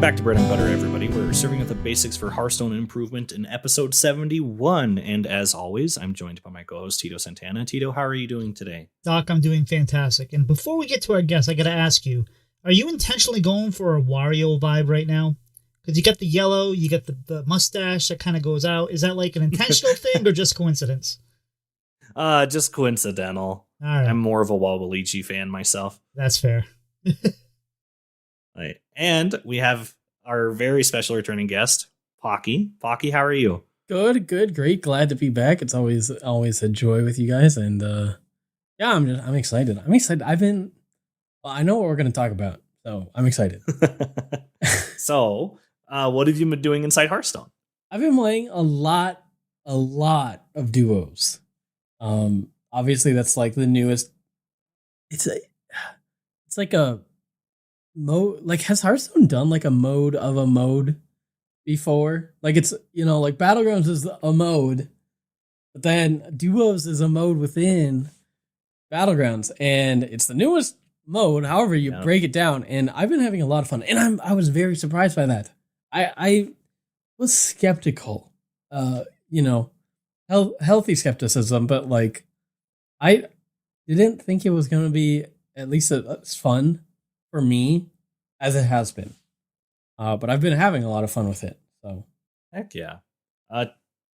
back to Bread and Butter, everybody. We're serving up the basics for Hearthstone improvement in episode 71. And as always, I'm joined by my co-host, Tito Santana. Tito, how are you doing today? Doc, I'm doing fantastic. And before we get to our guests, I got to ask you, are you intentionally going for a Wario vibe right now? Because you got the yellow, you got the mustache that kind of goes out. Is that like an intentional thing or just coincidence? Just coincidental. All right. I'm more of a Waluigi fan myself. That's fair. Right. And we have our very special returning guest, Pocky. Pocky, how are you? Good, great. Glad to be back. It's always a joy with you guys, and yeah, I'm excited. I know what we're going to talk about, so I'm excited. So, what have you been doing inside Hearthstone? I've been playing a lot of duos. Obviously that's like the newest. It's like a mode. Like, has Hearthstone done like a mode of a mode before? Like, it's, like Battlegrounds is a mode, but then duos is a mode within Battlegrounds, and it's the newest mode, however you break it down, and I've been having a lot of fun, and I was very surprised by that. I was skeptical, healthy skepticism, but like I didn't think it was going to be at least as fun for me as it has been, but I've been having a lot of fun with it. So heck yeah.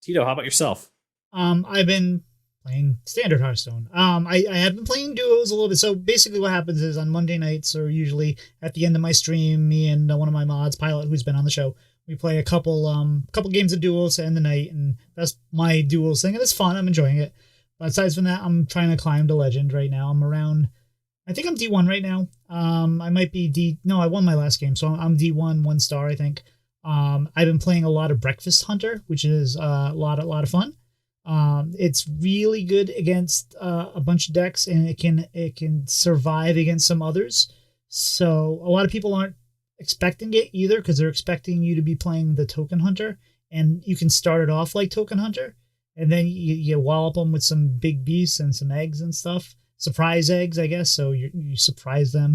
Tito, how about yourself? I've been playing standard Hearthstone. I have been playing duos a little bit. So basically what happens is on Monday nights, or usually at the end of my stream, me and one of my mods, Pilot, who's been on the show, we play a couple games of duos to end the night, and that's my duos thing, and it's fun. I'm enjoying it. But aside from that, I'm trying to climb to Legend right now. I think I'm D1 right now. I might be I won my last game, so I'm D1, 1 star, I think. I've been playing a lot of Breakfast Hunter, which is a lot of fun. It's really good against a bunch of decks, and it can survive against some others. So a lot of people aren't expecting it either, because they're expecting you to be playing the Token Hunter, and you can start it off like Token Hunter, and then you wallop them with some big beasts and some eggs and stuff. Surprise eggs, I guess. So you surprise them.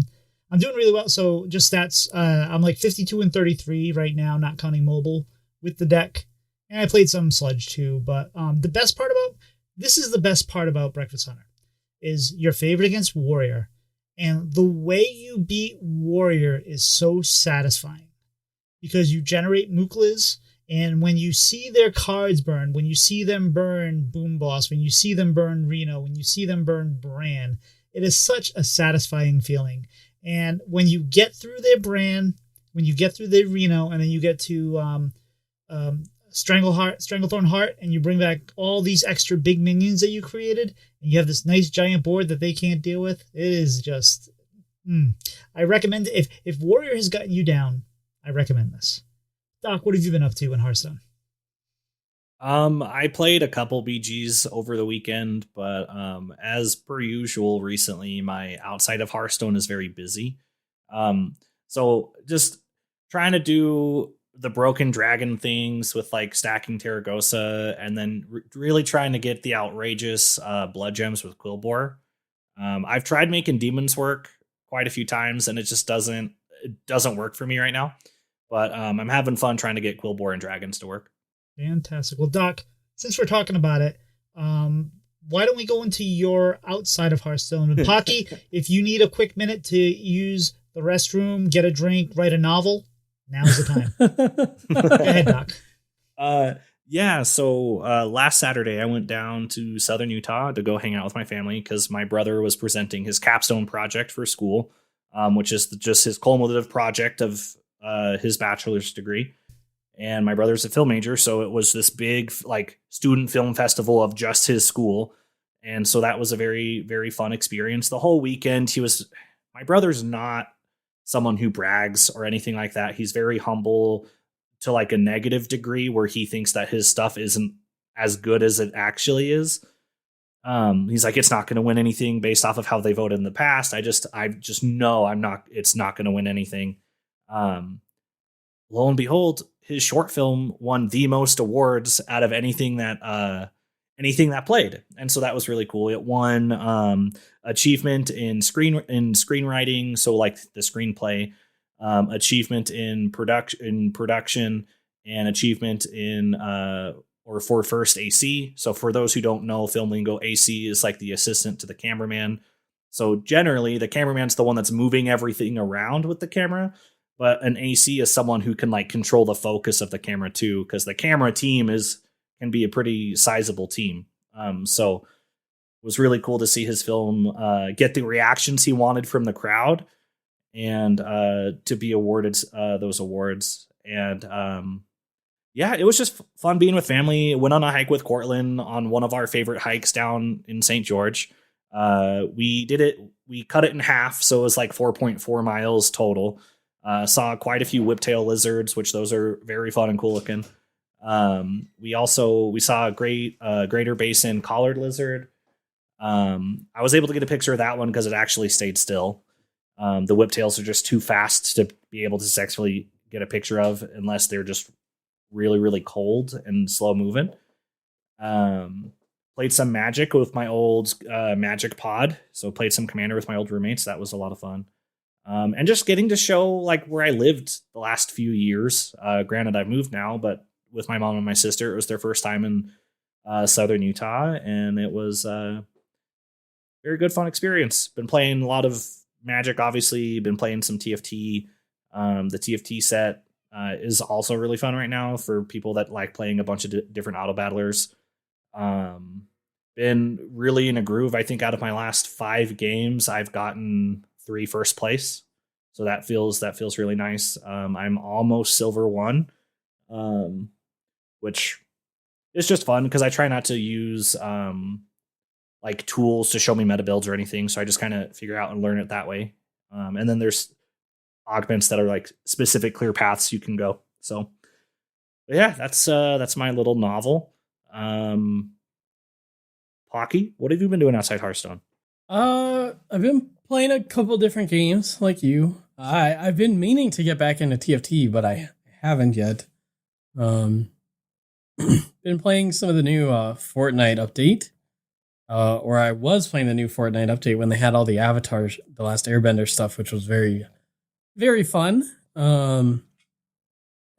I'm doing really well. So just stats, I'm like 52 and 33 right now, not counting mobile with the deck. And I played some Sludge too, but the best part about Breakfast Hunter is your favorite against Warrior. And the way you beat Warrior is so satisfying, because you generate Mooklas, and when you see their cards burn, when you see them burn Boom Boss, when you see them burn Reno, when you see them burn Bran, it is such a satisfying feeling. And when you get through their Bran, when you get through their Reno, and then you get to Stranglethorn Heart, and you bring back all these extra big minions that you created, and you have this nice giant board that they can't deal with, it is just... I recommend it. If Warrior has gotten you down, I recommend this. Doc, what have you been up to in Hearthstone? I played a couple BGs over the weekend, but as per usual recently, my outside of Hearthstone is very busy. So just trying to do the Broken Dragon things with like stacking Terragosa, and then really trying to get the outrageous blood gems with Quillbore. I've tried making demons work quite a few times, and it just doesn't work for me right now. But I'm having fun trying to get Quillbore and dragons to work. Fantastic. Well, Doc, since we're talking about it, why don't we go into your outside of Hearthstone? And Pocky, if you need a quick minute to use the restroom, get a drink, write a novel, now's the time. Go ahead, Doc. Yeah, so last Saturday I went down to Southern Utah to go hang out with my family, because my brother was presenting his capstone project for school, which is just his cumulative project of his bachelor's degree. And my brother's a film major, so it was this big like student film festival of just his school. And so that was a very, very fun experience. The whole weekend, my brother's not someone who brags or anything like that. He's very humble to like a negative degree, where he thinks that his stuff isn't as good as it actually is. He's like, it's not going to win anything based off of how they voted in the past. I just know it's not going to win anything. Lo and behold, his short film won the most awards out of anything that played. And so that was really cool. It won achievement in screenwriting. So like the screenplay, achievement in production, and achievement in or for first AC. So for those who don't know film lingo, AC is like the assistant to the cameraman. So generally, the cameraman's the one that's moving everything around with the camera, but an AC is someone who can like control the focus of the camera too, because the camera team can be a pretty sizable team. So it was really cool to see his film get the reactions he wanted from the crowd, and to be awarded those awards. And yeah, it was just fun being with family. Went on a hike with Cortland on one of our favorite hikes down in St. George. We cut it in half, so it was like 4.4 miles total. Saw quite a few whiptail lizards, which those are very fun and cool looking. We saw a Greater Basin collared lizard. I was able to get a picture of that one because it actually stayed still. The whiptails are just too fast to be able to successfully get a picture of unless they're just really, really cold and slow moving. Played some Magic with my old Magic pod. So played some Commander with my old roommates. That was a lot of fun. And just getting to show like where I lived the last few years. Granted, I've moved now, but with my mom and my sister, it was their first time in southern Utah, and it was a very good, fun experience. Been playing a lot of Magic, obviously. Been playing some TFT. The TFT set is also really fun right now for people that like playing a bunch of different auto battlers. Been really in a groove. I think out of my last 5 games, I've gotten 3 first place. So that feels really nice. I'm almost silver 1, which is just fun because I try not to use like tools to show me meta builds or anything. So I just kind of figure out and learn it that way. And then there's augments that are like specific clear paths you can go. So yeah, that's my little novel. Pocky, what have you been doing outside Hearthstone? I've been playing a couple different games like you. I've been meaning to get back into TFT, but I haven't yet. Been playing some of the new Fortnite update. Or I was playing the new Fortnite update when they had all the avatars, the last Airbender stuff, which was very, very fun. And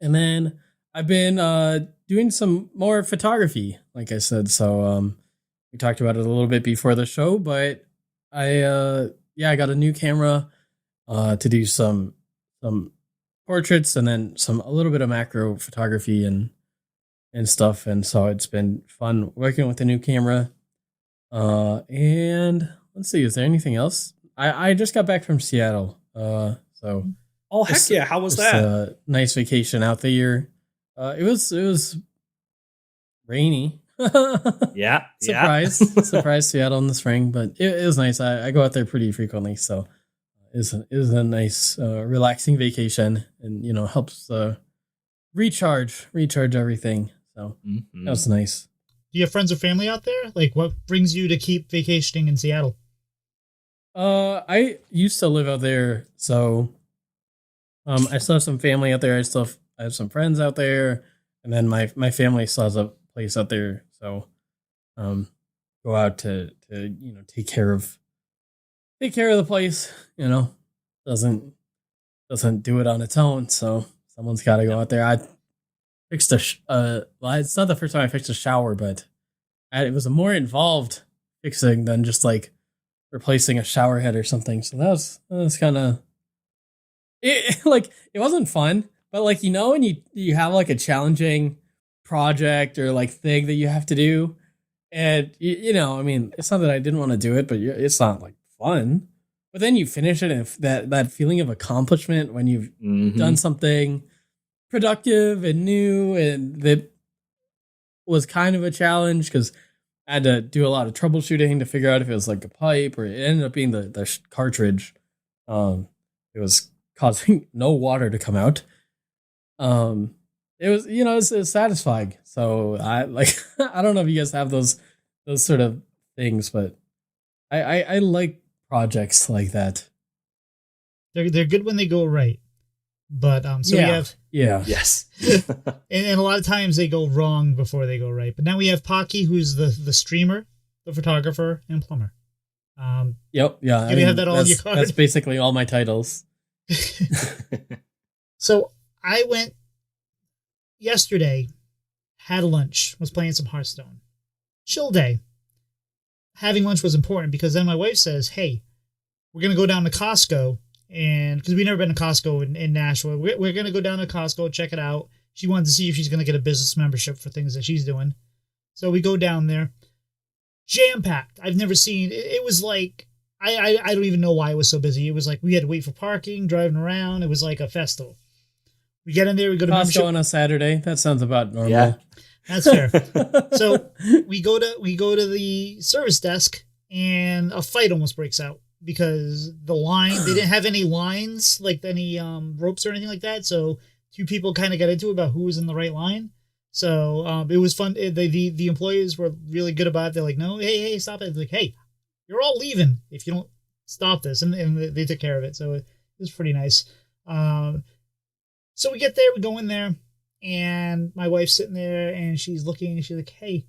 then I've been doing some more photography, like I said. So we talked about it a little bit before the show, but I got a new camera to do some portraits and then a little bit of macro photography and stuff. And so it's been fun working with the new camera. And let's see, is there anything else? I just got back from Seattle. So oh heck yeah, how was that? Nice vacation out there. It was rainy. Yeah. Surprise Seattle in the spring, but it was nice. I go out there pretty frequently, so it was a nice relaxing vacation, and helps recharge everything. So that was nice. Do you have friends or family out there? Like, what brings you to keep vacationing in Seattle? I used to live out there, so I still have some family out there. I have some friends out there, and then my family still has a place out there. So, go out to take care of the place. Doesn't do it on its own. So someone's got to go out there. I fixed well, it's not the first time I fixed a shower, but it was a more involved fixing than just like replacing a shower head or something. So that was kind of it. Like, it wasn't fun, but like, when you have like a challenging project or like thing that you have to do, and I mean, it's not that I didn't want to do it, but it's not like fun. But then you finish it, and that feeling of accomplishment when you've done something productive and new, and that was kind of a challenge because I had to do a lot of troubleshooting to figure out if it was like a pipe, or it ended up being the cartridge. It was causing no water to come out. It was, it's satisfying. So I don't know if you guys have those sort of things, but I like projects like that. They're good when they go right. But we have yes, and a lot of times they go wrong before they go right. But now we have Pocky, who's the streamer, the photographer, and plumber. Yep, yeah. You have that all in your card. That's basically all my titles. So I went yesterday, had lunch, was playing some Hearthstone. Chill day. Having lunch was important because then my wife says, hey, we're going to go down to Costco. And because we've never been to Costco in Nashville, we're going to go down to Costco, check it out. She wanted to see if she's going to get a business membership for things that she's doing. So we go down there. Jam-packed. I've never seen... It was like... I don't even know why it was so busy. It was like we had to wait for parking, driving around. It was like a festival. We get in there, we go to Costco membership. on a Saturday. That sounds about normal. Yeah. That's fair. So we go to the service desk, and a fight almost breaks out because the line, they didn't have any lines, like any ropes or anything like that. So two people kind of got into it about who was in the right line. So it was fun. The employees were really good about it. They're like, no, hey, stop it. They're like, hey, you're all leaving if you don't stop this. And they took care of it. So it was pretty nice. So we get there, we go in there, and my wife's sitting there, and she's looking, and she's like, hey,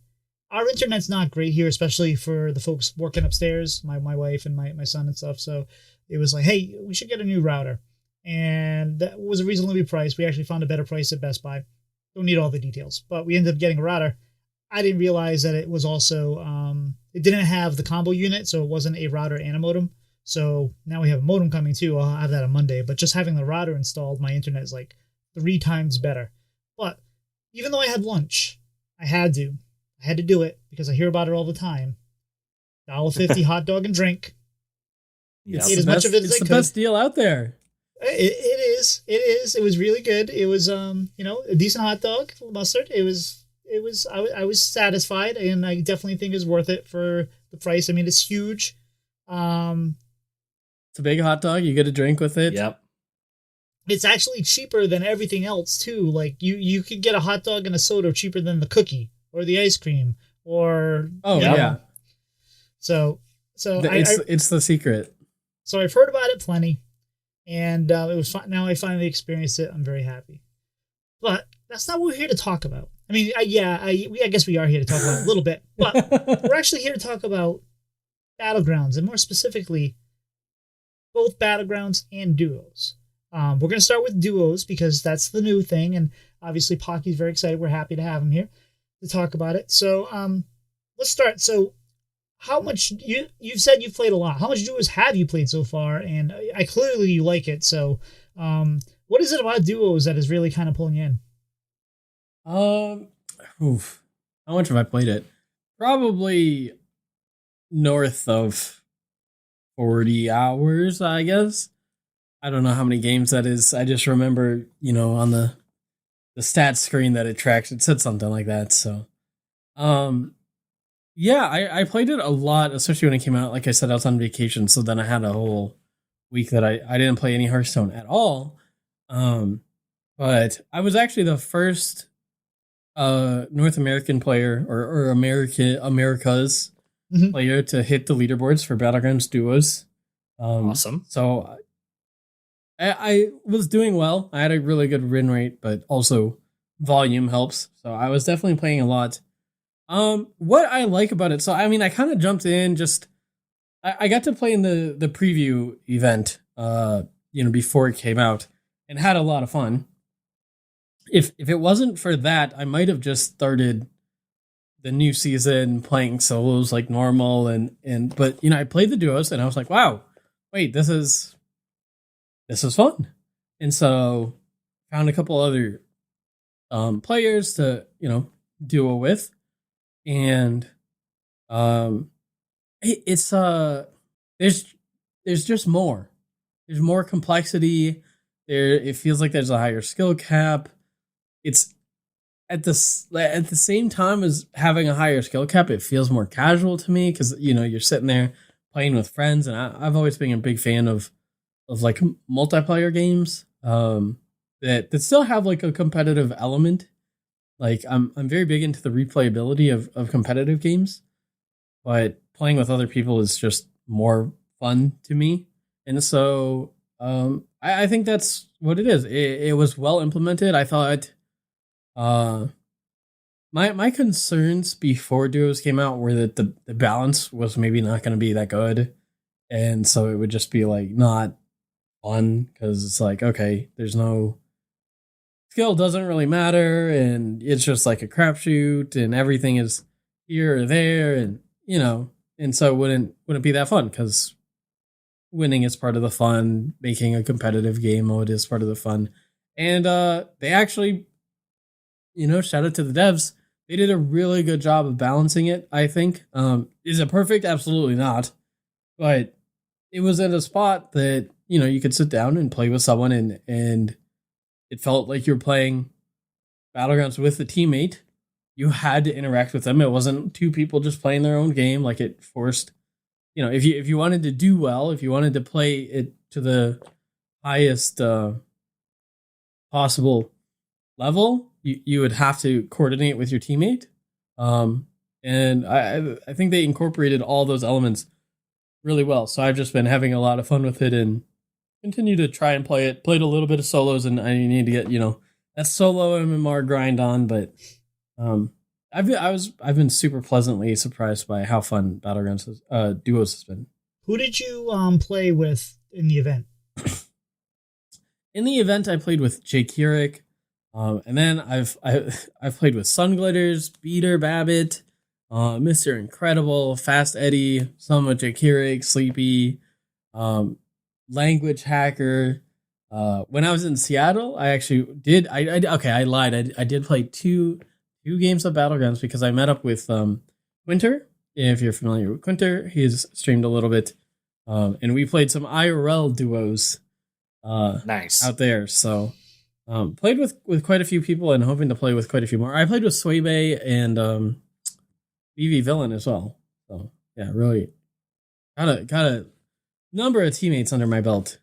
our internet's not great here, especially for the folks working upstairs, my wife and my son and stuff. So it was like, hey, we should get a new router. And that was a reasonably priced. We actually found a better price at Best Buy. Don't need all the details, but we ended up getting a router. I didn't realize that it was also, it didn't have the combo unit, so it wasn't a router and a modem. So now we have a modem coming too. I'll have that on Monday, but just having the router installed, my internet is like 3 times better. But even though I had lunch, I had to do it because I hear about it all the time. $1.50 hot dog and drink. Yep. Ate as much of it as I It's the could. best deal out there. It is. It was really good. It was, a decent hot dog, mustard. I was satisfied, and I definitely think it's worth it for the price. I mean, it's huge. It's a big hot dog. You get a drink with it. Yep. It's actually cheaper than everything else too. Like you could get a hot dog and a soda cheaper than the cookie or the ice cream or yeah. So It's the secret. So I've heard about it plenty, and it was fun. Now I finally experienced it. I'm very happy. But that's not what we're here to talk about. I mean, I guess we are here to talk about it a little bit, but we're actually here to talk about Battlegrounds, and more specifically, both Battlegrounds and Duos. We're going to start with Duos because that's the new thing, and obviously Pocky's very excited. We're happy to have him here to talk about it. So let's start. So how much, you've said you've played a lot. How much Duos have you played so far? And I clearly you like it. So what is it about Duos that is really kind of pulling you in? How much have I played it? Probably north of 40 hours, I guess. I don't know how many games that is. I just remember, on the stats screen that it tracks, it said something like that. So, yeah, I played it a lot, especially when it came out. Like I said, I was on vacation, so then I had a whole week that I didn't play any Hearthstone at all. But I was actually the first North American player or America's player to hit the leaderboards for Battlegrounds Duos. Awesome. So I was doing well. I had a really good win rate, but also volume helps. So I was definitely playing a lot. What I like about it, so I mean, I kind of jumped in. I got to play in the preview event, before it came out, and had a lot of fun. If it wasn't for that, I might have just started the new season playing solos like normal, but I played the duos and I was like, wow, wait, this is fun. And so found a couple other players to duo with, and it's there's just more. There's more complexity. It feels like there's a higher skill cap. It's at the same time as having a higher skill cap, it feels more casual to me because you're sitting there playing with friends, and I've always been a big fan of like multiplayer games that still have like a competitive element. Like I'm very big into the replayability of competitive games, but playing with other people is just more fun to me. And so I think that's what it is. It was well implemented. I thought my concerns before Duos came out were that the balance was maybe not going to be that good, and so it would just be like not fun because it's like, okay, there's no skill, doesn't really matter, and it's just like a crapshoot, and everything is here or there, and and so it wouldn't be that fun because winning is part of the fun, making a competitive game mode is part of the fun, and they actually, shout out to the devs. They did a really good job of balancing it, I think. Is it perfect? Absolutely not. But it was at a spot that, you could sit down and play with someone and it felt like you were playing Battlegrounds with a teammate. You had to interact with them. It wasn't two people just playing their own game. Like it forced, if you wanted to do well, if you wanted to play it to the highest possible level, you would have to coordinate with your teammate. And I think they incorporated all those elements really well. So I've just been having a lot of fun with it and continue to try and play it. Played a little bit of solos, and I need to get that solo MMR grind on. But I've been super pleasantly surprised by how fun Battlegrounds duos has been. Who did you play with in the event? In the event, I played with Jay Keurig, and then I've played with Sunglitters, Beater, Babbitt, Mr. Incredible, Fast Eddie, some with Jay Keurig, Sleepy, Language Hacker. When I was in Seattle, I actually did. I lied. I did play two games of Battlegrounds because I met up with Quinter. If you're familiar with Quinter, he's streamed a little bit, and we played some IRL duos. Nice out there. So played with quite a few people and hoping to play with quite a few more. I played with Swaybe and BV Villain as well. So yeah, really got a number of teammates under my belt.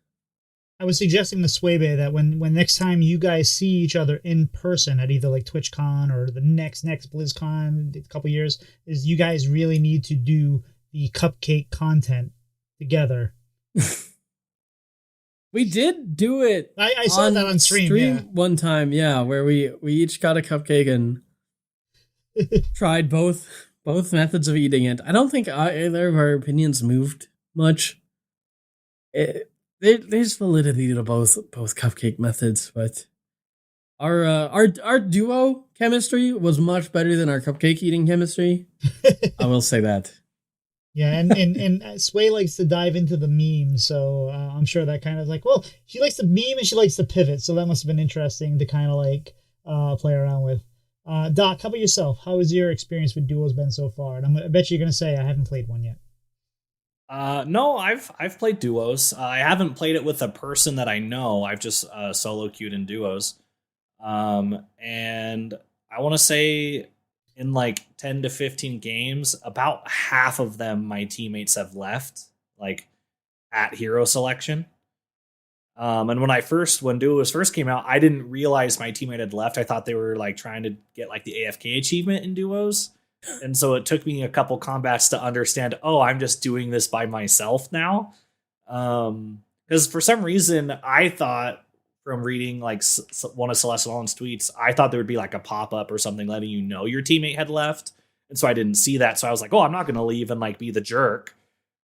I was suggesting to Swaybe that when next time you guys see each other in person at either like TwitchCon or the next BlizzCon in a couple years, is you guys really need to do the cupcake content together. We did do it. I saw that on stream one time, yeah, where we each got a cupcake and tried both methods of eating it. I don't think either of our opinions moved much. There's validity to both cupcake methods, but our duo chemistry was much better than our cupcake eating chemistry. I will say that. Yeah, and Sway likes to dive into the meme, so I'm sure that kind of like, well, she likes to meme and she likes to pivot, so that must have been interesting to kind of like play around with. Doc, how about yourself? How has your experience with duos been so far? And I bet you're going to say I haven't played one yet. No, I've played duos. I haven't played it with a person that I know. I've just solo queued in duos. And I want to say in like 10 to 15 games, about half of them my teammates have left, like at hero selection. And when duos first came out, I didn't realize my teammate had left. I thought they were like trying to get like the AFK achievement in duos. And so it took me a couple combats to understand, oh, I'm just doing this by myself now. Because for some reason, I thought from reading like one of Celeste Allen's tweets, I thought there would be like a pop-up or something letting you know your teammate had left. And so I didn't see that. So I was like, oh, I'm not going to leave and like be the jerk.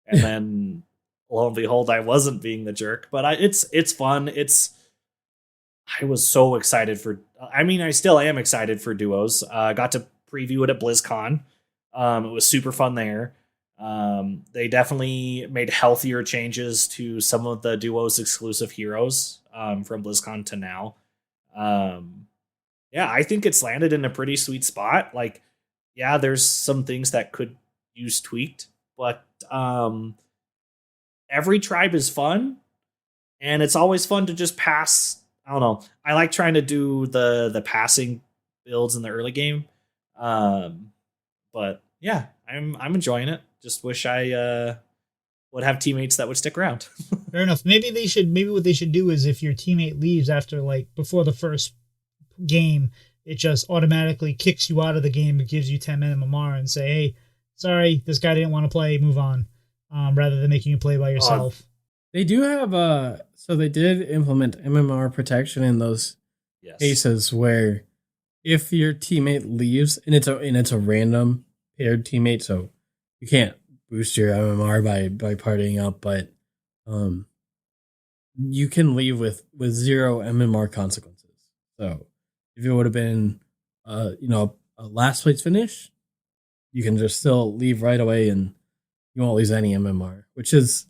And then lo and behold, I wasn't being the jerk. But it's fun. I was so excited I still am excited for duos. Got to preview it at BlizzCon. It was super fun there. They definitely made healthier changes to some of the duos exclusive heroes from BlizzCon to now. Yeah, I think it's landed in a pretty sweet spot. Like, yeah, there's some things that could use tweaked, but every tribe is fun, and it's always fun to just pass. I don't know. I like trying to do the passing builds in the early game. But yeah, I'm enjoying it. Just wish I would have teammates that would stick around. Fair enough. Maybe what they should do is if your teammate leaves after like before the first game, it just automatically kicks you out of the game. It gives you 10 MMR and say, hey, sorry, this guy didn't want to play, move on. Rather than making you play by yourself. They do have so they did implement MMR protection in those cases where if your teammate leaves and it's a random paired teammate, so you can't boost your MMR by partying up, but you can leave with zero MMR consequences. So if it would have been, a last place finish, you can just still leave right away and you won't lose any MMR, which is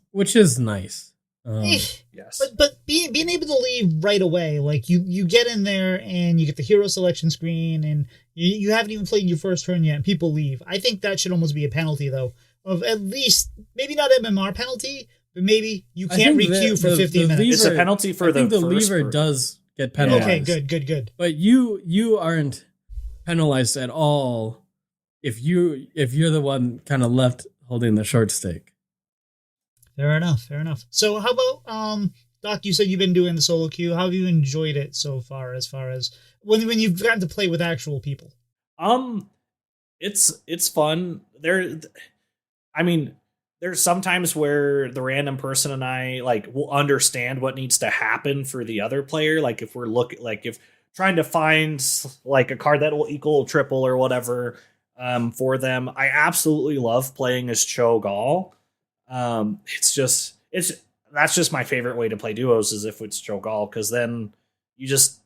nice. Yes, but being able to leave right away, like you get in there and you get the hero selection screen, and you haven't even played your first turn yet, and people leave. I think that should almost be a penalty, though, of at least maybe not MMR penalty, but maybe you can't re-queue for 15 minutes. It's a penalty for the lever does get penalized. Okay, good. But you aren't penalized at all if you're the one kind of left holding the short stick. Fair enough. So how about Doc, you said you've been doing the solo queue. How have you enjoyed it so far, as when you've gotten to play with actual people? It's fun. There's sometimes where the random person and I will understand what needs to happen for the other player. Like if if trying to find a card that will equal triple or whatever for them. I absolutely love playing as Cho'Gall. That's just my favorite way to play duos, is if it's Cho'Gall, because then you just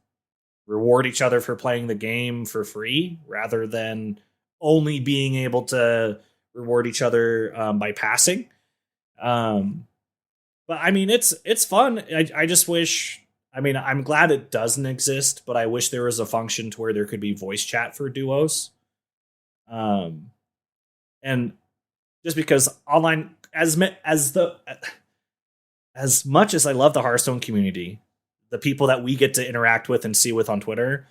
reward each other for playing the game for free rather than only being able to reward each other by passing. But it's fun. I just wish. I'm glad it doesn't exist, but I wish there was a function to where there could be voice chat for duos. And just because online, as much as I love the Hearthstone community, the people that we get to interact with and see with on Twitter,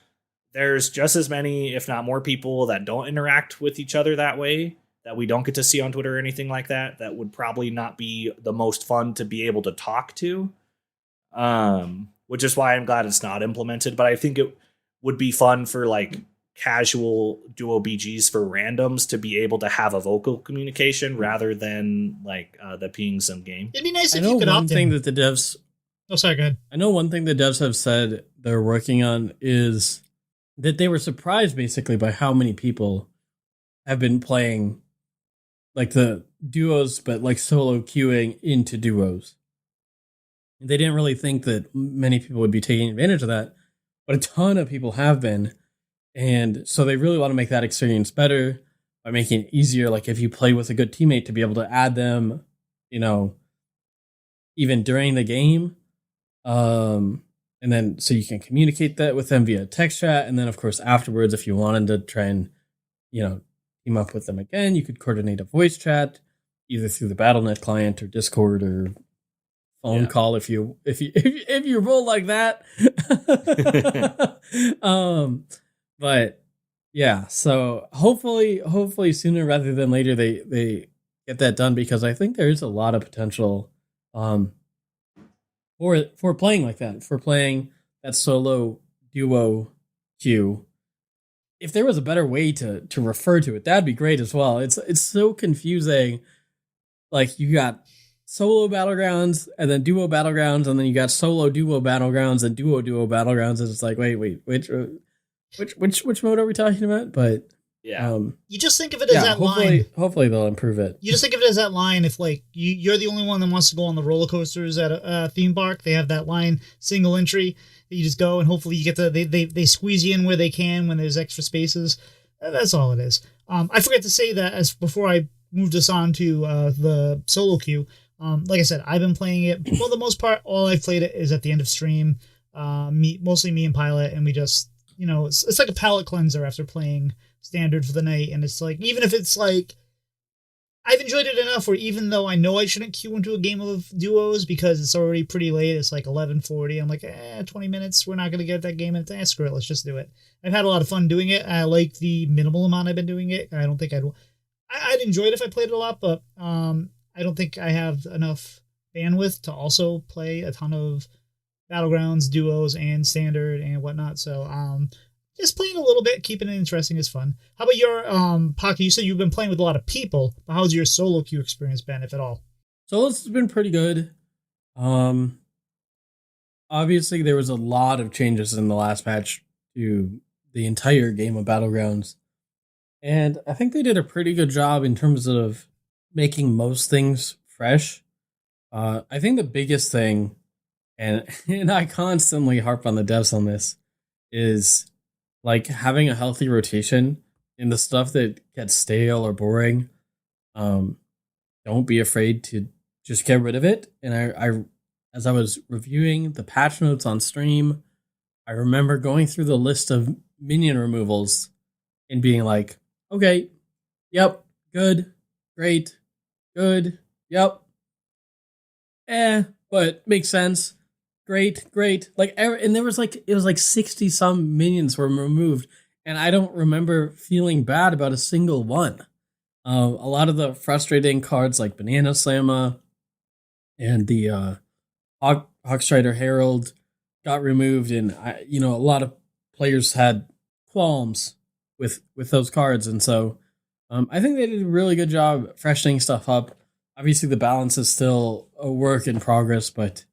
there's just as many, if not more, people that don't interact with each other that way, that we don't get to see on Twitter or anything like that, that would probably not be the most fun to be able to talk to. Which is why I'm glad it's not implemented, but I think it would be fun for casual duo BGs for randoms to be able to have a vocal communication rather than the pings in game. It'd be nice if you could opt in. That the devs. Oh, sorry, go ahead. I know one thing the devs have said they're working on is that they were surprised basically by how many people have been playing the duos, but solo queuing into duos. They didn't really think that many people would be taking advantage of that, but a ton of people have been. And so they really want to make that experience better by making it easier. Like if you play with a good teammate, to be able to add them, even during the game. And then so you can communicate that with them via text chat. And then of course, afterwards, if you wanted to try and, team up with them again, you could coordinate a voice chat either through the BattleNet client or Discord or phone call if you roll like that. But yeah, so hopefully sooner rather than later they get that done, because I think there is a lot of potential for playing like that, for playing that solo duo queue. If there was a better way to refer to it, that'd be great as well. It's so confusing. You got solo battlegrounds and then duo battlegrounds, and then you got solo duo battlegrounds and duo battlegrounds, and it's which mode are we talking about? But yeah, you just think of it as that line. Hopefully they'll improve it. You just think of it as that line. If you're the only one that wants to go on the roller coasters at a theme park, they have that line, single entry. You just go, and hopefully you get they squeeze you in where they can when there's extra spaces. That's all it is. I forgot to say that before I moved us on to the solo queue. Like I said, I've been playing it for the most part. All I've played it is at the end of stream. Mostly me and Pilot, and we just it's like a palate cleanser after playing standard for the night. And it's even if it's I've enjoyed it enough where even though I know I shouldn't queue into a game of duos because it's already pretty late, it's 11:40. I'm 20 minutes. We're not going to get that game. And screw it. Let's just do it. I've had a lot of fun doing it. I like the minimal amount I've been doing it. I don't think I'd enjoy it if I played it a lot, but I don't think I have enough bandwidth to also play a ton of battlegrounds, duos, and standard and whatnot. So just playing a little bit, keeping it interesting is fun. How about your Pocky? You said you've been playing with a lot of people, but how's your solo queue experience been, if at all? Solo's been pretty good. Obviously there was a lot of changes in the last patch to the entire game of Battlegrounds, and I think they did a pretty good job in terms of making most things fresh. I think the biggest thing and and I constantly harp on the devs on this, is like having a healthy rotation in the stuff that gets stale or boring. Um, don't be afraid to just get rid of it. And I as I was reviewing the patch notes on stream, I remember going through the list of minion removals and being like, okay, yep, good, great, good, yep, but makes sense. Great, great. Like, and there was like, it was like 60 some minions were removed, and I don't remember feeling bad about a single one. A lot of the frustrating cards like Banana Slamma and the Hawkstrider Herald got removed, and a lot of players had qualms with those cards, and so I think they did a really good job freshening stuff up. Obviously, the balance is still a work in progress, but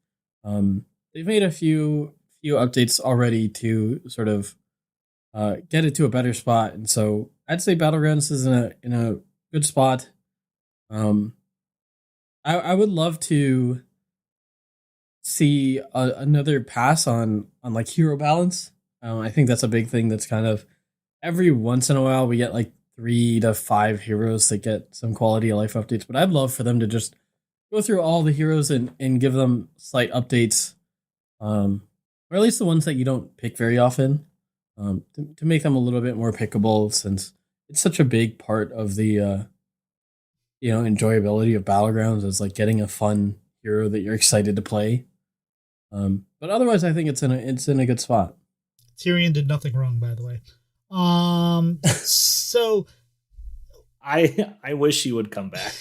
they've made a few updates already to sort of get it to a better spot, and so I'd say Battlegrounds is in a good spot. I would love to see another pass on like hero balance. I think that's a big thing. That's kind of every once in a while we get like 3 to 5 heroes that get some quality of life updates, but I'd love for them to just go through all the heroes and give them slight updates, or at least the ones that you don't pick very often, to make them a little bit more pickable, since it's such a big part of the enjoyability of Battlegrounds, is like getting a fun hero that you're excited to play. But otherwise, I think it's in a good spot. Tyrion did nothing wrong, by the way. So I wish he would come back.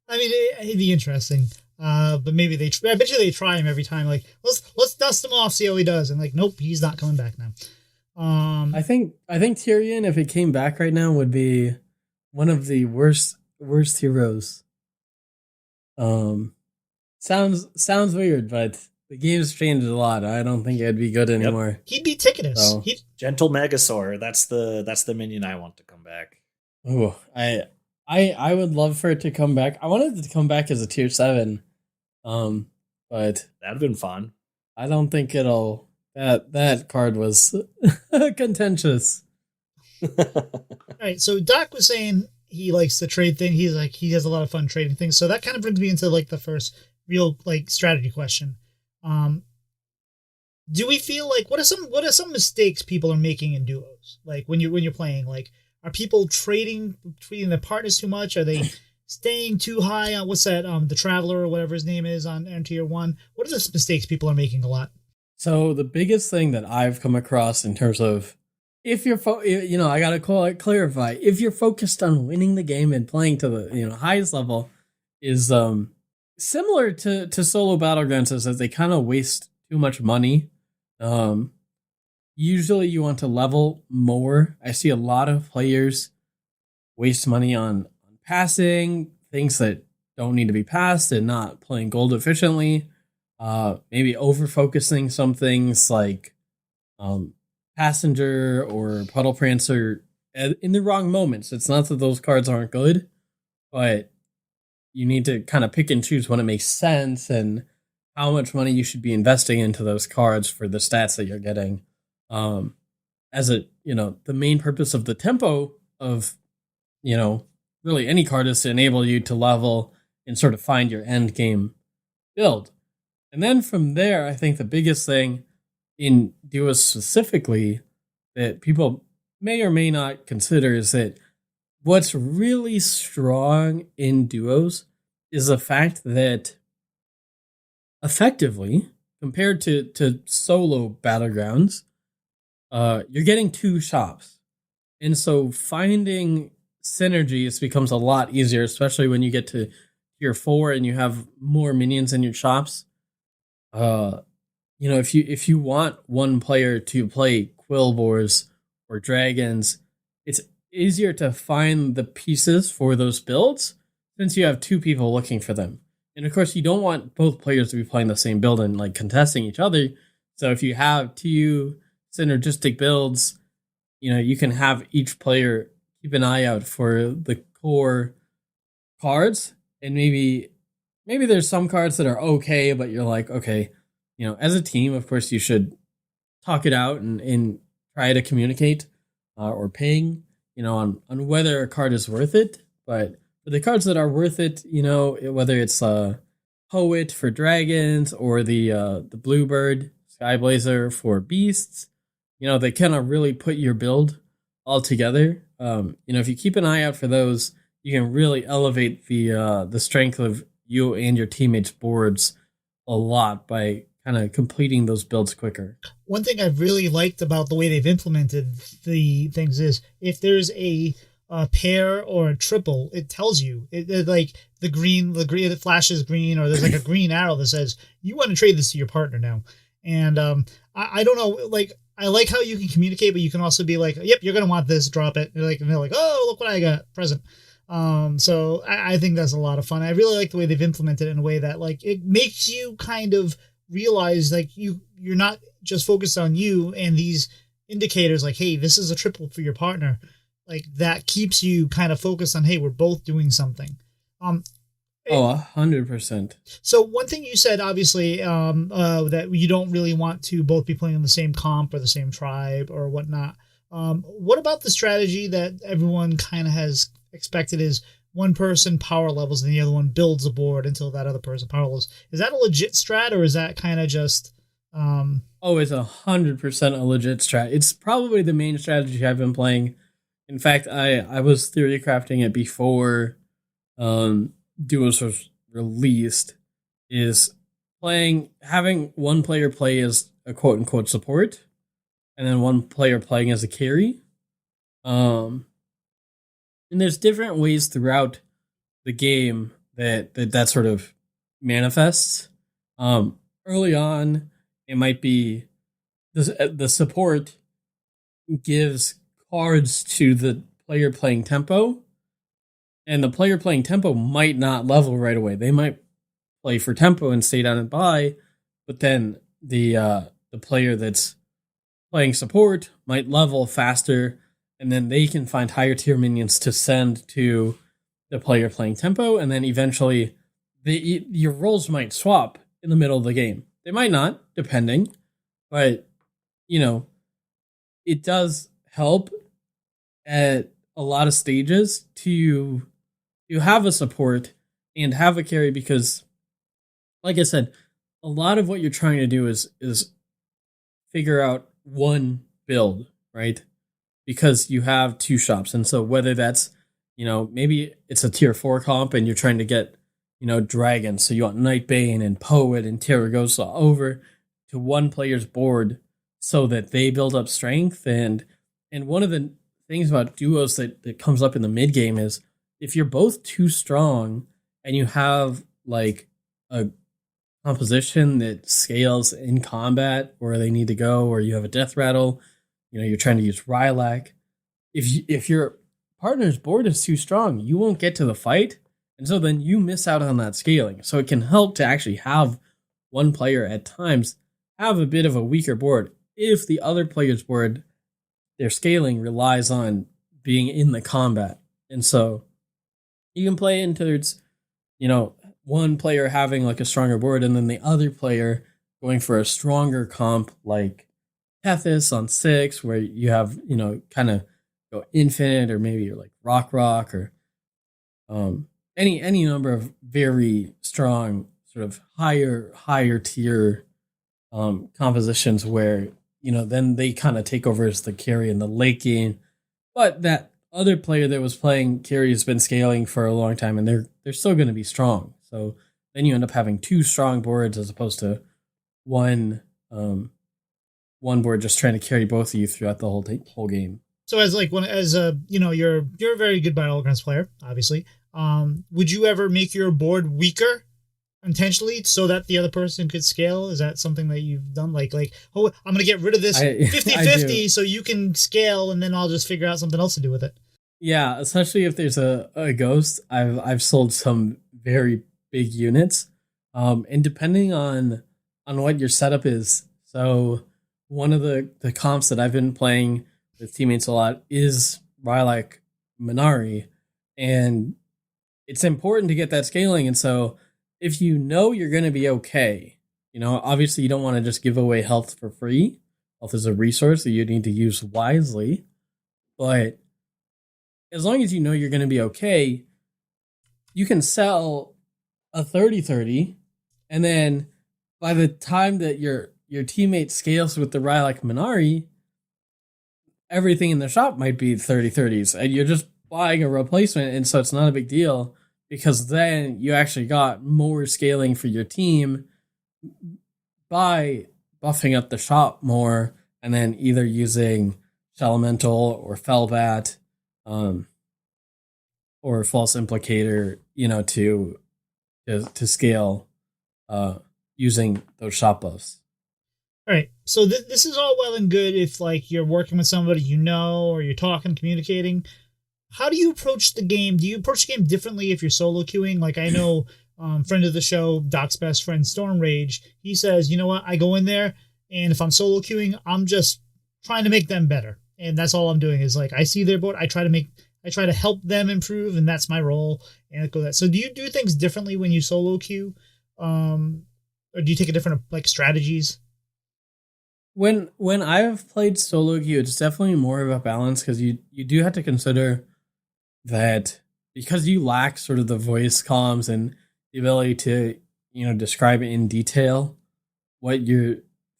I mean, it'd be interesting. But maybe I bet you they try him every time. Like, let's dust him off, see how he does. And like, nope, he's not coming back now. I think Tyrion, if it came back right now, would be one of the worst heroes. Sounds weird, but the game's changed a lot. I don't think it'd be good anymore. Yep. He'd be Ticketus. So. Gentle Megasaur. That's the minion I want to come back. Oh, I would love for it to come back. I wanted it to come back as a tier 7. But that'd have been fun. I don't think it'll. That card was contentious. All right, so Doc was saying he likes the trade thing. He's like, he has a lot of fun trading things. So that kind of brings me into like the first real like strategy question. Do we feel like what are some mistakes people are making in duos? Like when you're playing, like, are people treating their partners too much? Are they staying too high on what's that? The Traveler or whatever his name is on tier 1. What are the mistakes people are making a lot? So the biggest thing that I've come across in terms of, if you're, I gotta clarify, if you're focused on winning the game and playing to the highest level, is similar to solo Battlegrounds, is that they kind of waste too much money. Usually you want to level more. I see a lot of players waste money on passing things that don't need to be passed and not playing gold efficiently. Maybe over focusing some things like Passenger or Puddle Prancer in the wrong moments. It's not that those cards aren't good, but you need to kind of pick and choose when it makes sense and how much money you should be investing into those cards for the stats that you're getting. As the main purpose of the tempo of, really any card is to enable you to level and sort of find your end game build. And then from there, I think the biggest thing in duos specifically that people may or may not consider is that what's really strong in duos is the fact that effectively, compared to solo Battlegrounds, you're getting 2 shops. And so finding synergies becomes a lot easier, especially when you get to tier 4 and you have more minions in your shops. If you want one player to play Quillbores or Dragons, it's easier to find the pieces for those builds since you have 2 people looking for them. And of course, you don't want both players to be playing the same build and like contesting each other. So if you have 2 synergistic builds, you can have each player keep an eye out for the core cards, and maybe there's some cards that are okay, but you're like, okay, as a team, of course, you should talk it out and try to communicate or ping, on whether a card is worth it. But for the cards that are worth it, whether it's Poet for dragons or the Bluebird Skyblazer for beasts, they kind of really put your build all together. If you keep an eye out for those, you can really elevate the strength of you and your teammates' boards a lot by kind of completing those builds quicker. One thing I've really liked about the way they've implemented the things is if there's a pair or a triple, it tells you like the green that flashes green, or there's like a green arrow that says you want to trade this to your partner now. And I don't know, like I like how you can communicate, but you can also be like, yep, you're gonna want this, drop it. And they're like, oh, look what I got, present. So I think that's a lot of fun. I really like the way they've implemented it in a way that like it makes you kind of realize like you're not just focused on you and these indicators like, hey, this is a triple for your partner. Like that keeps you kind of focused on, hey, we're both doing something. 100%. So one thing you said, obviously, that you don't really want to both be playing in the same comp or the same tribe or whatnot. What about the strategy that everyone kind of has expected is one person power levels and the other one builds a board until that other person power levels? Is that a legit strat, or is that kind of just... It's 100% a legit strat. It's probably the main strategy I've been playing. In fact, I was theory crafting it before Duos was released, is having one player play as a quote unquote support and then one player playing as a carry. And there's different ways throughout the game that sort of manifests. Early on, it might be the support gives cards to the player playing tempo, and the player playing tempo might not level right away. They might play for tempo and stay down and buy, but then the player that's playing support might level faster, and then they can find higher tier minions to send to the player playing tempo, and then eventually your roles might swap in the middle of the game. They might not, depending, but it does help at a lot of stages to have a support and have a carry, because like I said, a lot of what you're trying to do is figure out one build, right? Because you have two shops. And so whether that's, maybe it's a tier 4 comp and you're trying to get, dragons. So you want Nightbane and Poet and Terragosa over to one player's board so that they build up strength. And one of the things about duos that comes up in the mid game is if you're both too strong and you have like a composition that scales in combat where they need to go, or you have a death rattle, you're trying to use Rylak. If your partner's board is too strong, you won't get to the fight. And so then you miss out on that scaling. So it can help to actually have one player at times have a bit of a weaker board if the other player's board, their scaling relies on being in the combat. And so you can play into it's, one player having like a stronger board and then the other player going for a stronger comp like Tethys on 6, where you have, kind of go infinite, or maybe you're like rock or any number of very strong sort of higher tier compositions where, then they kind of take over as the carry in the late game. But that other player that was playing carry has been scaling for a long time, and they're still going to be strong. So then you end up having two strong boards as opposed to one board just trying to carry both of you throughout the whole game. So you're a very good Battlegrounds player, obviously. Would you ever make your board weaker intentionally so that the other person could scale? Is that something that you've done? Like, oh, I'm going to get rid of this 50-50 so you can scale, and then I'll just figure out something else to do with it. Yeah, especially if there's a ghost. I've sold some very big units, and depending on what your setup is. So one of the comps that I've been playing with teammates a lot is Rylak Minari, and it's important to get that scaling. And so if you're going to be okay Obviously you don't want to just give away health for free. Health is a resource that you need to use wisely. But as long as you know you're going to be okay, you can sell a 30-30, and then by the time that your teammate scales with the Rye like Minari, everything in the shop might be 30-30s, and you're just buying a replacement, and so it's not a big deal, because then you actually got more scaling for your team by buffing up the shop more, and then either using Elemental or Fellbat, or False Implicator, to scale using those shop buffs. All right, so this is all well and good if like you're working with somebody or you're talking, communicating. How do you approach the game? Do you approach the game differently if you're solo queuing? Like I know, friend of the show, Doc's best friend, Storm Rage, he says, you know what, I go in there, and if I'm solo queuing, I'm just trying to make them better. And that's all I'm doing is like, I see their board, I try to help them improve, and that's my role. And it goes that. So do you do things differently when you solo queue? Or do you take a different like strategies? When I have played solo queue, it's definitely more of a balance, because you do have to consider that because you lack sort of the voice comms and the ability to, describe in detail what you're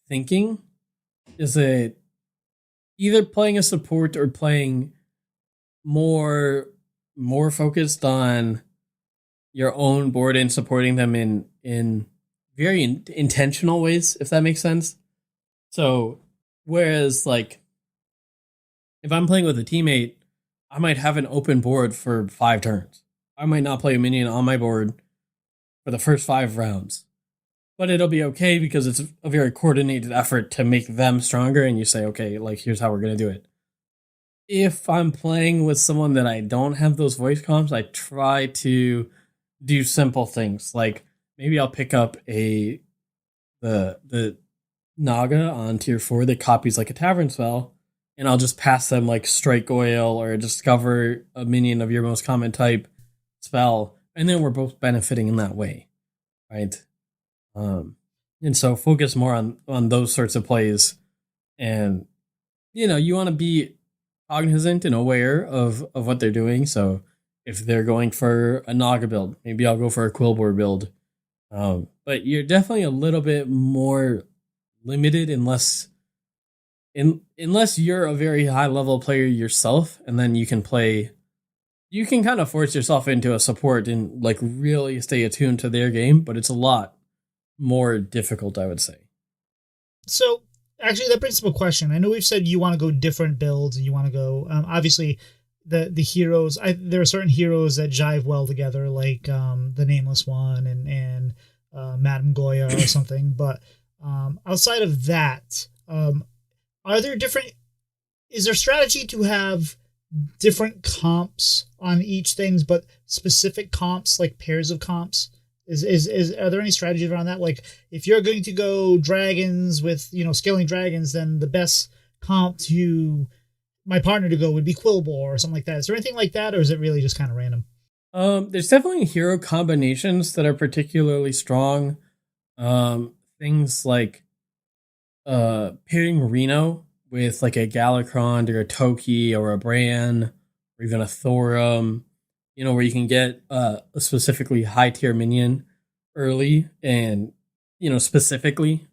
thinking, is it either playing a support or playing more focused on your own board and supporting them in very intentional ways, if that makes sense. So whereas like if I'm playing with a teammate, I might have an open board for 5 turns. I might not play a minion on my board for the first 5 rounds, but it'll be okay because it's a very coordinated effort to make them stronger, and you say, okay, like here's how we're going to do it. If I'm playing with someone that I don't have those voice comms, I try to do simple things. Like maybe I'll pick up the Naga on tier 4 that copies like a tavern spell, and I'll just pass them like Strike Oil or Discover a minion of your most common type spell, and then we're both benefiting in that way, right? And so focus more on those sorts of plays, and you want to be cognizant and aware of what they're doing. So if they're going for a Naga build, maybe I'll go for a Quillboar build. But you're definitely a little bit more limited unless you're a very high level player yourself, and then you can kind of force yourself into a support and like really stay attuned to their game, but it's a lot more difficult, I would say. So actually that brings up a question. I know we've said you want to go different builds and you want to go, obviously the heroes, there are certain heroes that jive well together, like the Nameless One and Madame Goya or something, but outside of that, is there strategy to have different comps on each things, but specific comps, like pairs of comps? Are there any strategies around that? Like if you're going to go dragons with, scaling dragons, then the best comp to my partner to go would be Quillboar or something like that. Is there anything like that, or is it really just kind of random? There's definitely hero combinations that are particularly strong. Things like pairing Reno with like a Galakron or a Toki or a Bran or even a Thorum, where you can get a specifically high tier minion early and, specifically,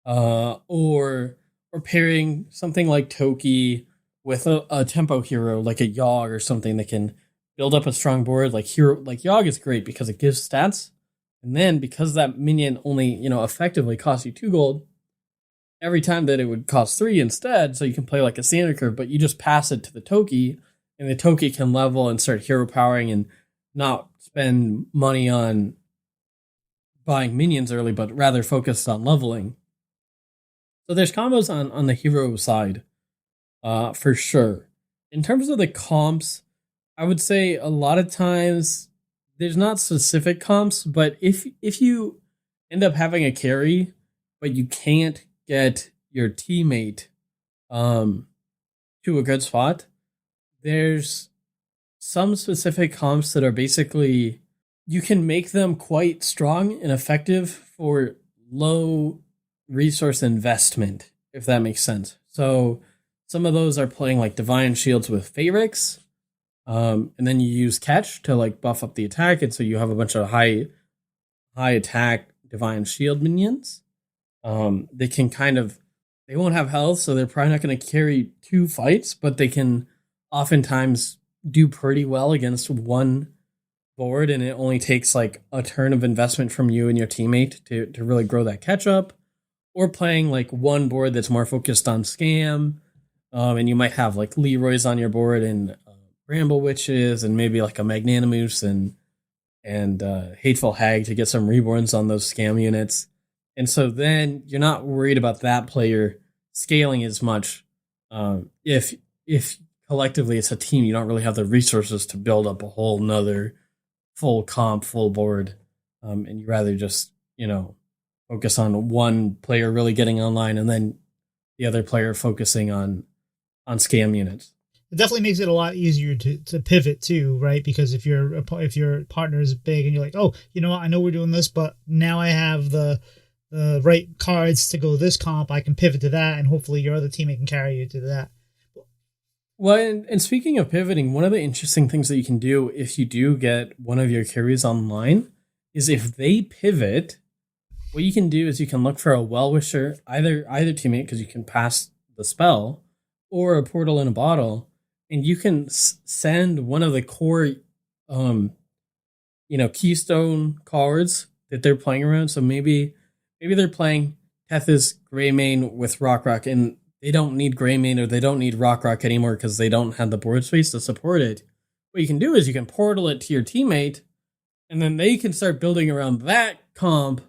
or pairing something like Toki with a tempo hero like a Yogg or something that can build up a strong board. Like Yogg is great because it gives stats, and then because that minion only, effectively costs you 2 gold every time that it would cost 3 instead, so you can play like a standard curve, but you just pass it to the Toki, and the Toki can level and start hero powering and not spend money on buying minions early, but rather focused on leveling. So there's combos on the hero side, for sure. In terms of the comps, I would say a lot of times there's not specific comps, but if you end up having a carry, but you can't get your teammate to a good spot, there's some specific comps that are basically, you can make them quite strong and effective for low resource investment, if that makes sense. So some of those are playing like Divine Shields with Fayrix, and then you use Catch to like buff up the attack, and so you have a bunch of high attack Divine Shield minions. They can they won't have health, so they're probably not going to carry 2 fights, but they can oftentimes do pretty well against one board, and it only takes like a turn of investment from you and your teammate to really grow that catch up. Or playing like one board that's more focused on scam, and you might have like Leroy's on your board and Bramble Witches and maybe like a Magnanimous and Hateful Hag to get some reborns on those scam units. And so then you're not worried about that player scaling as much. If collectively it's a team, you don't really have the resources to build up a whole nother full comp, full board. And you rather just, focus on one player really getting online and then the other player focusing on scam units. It definitely makes it a lot easier to pivot too, right? Because if your partner is big and you're like, oh, you know what, I know we're doing this, but now I have the right cards to go this comp, I can pivot to that, and hopefully your other teammate can carry you to that. Well, and speaking of pivoting, one of the interesting things that you can do if you do get one of your carries online is if they pivot, what you can do is you can look for a well-wisher, either teammate, because you can pass the spell, or a portal in a bottle, and you can send one of the core, keystone cards that they're playing around. So maybe they're playing Tethys Greymane with Rock, and they don't need Greymane or they don't need Rock anymore because they don't have the board space to support it. What you can do is you can portal it to your teammate, and then they can start building around that comp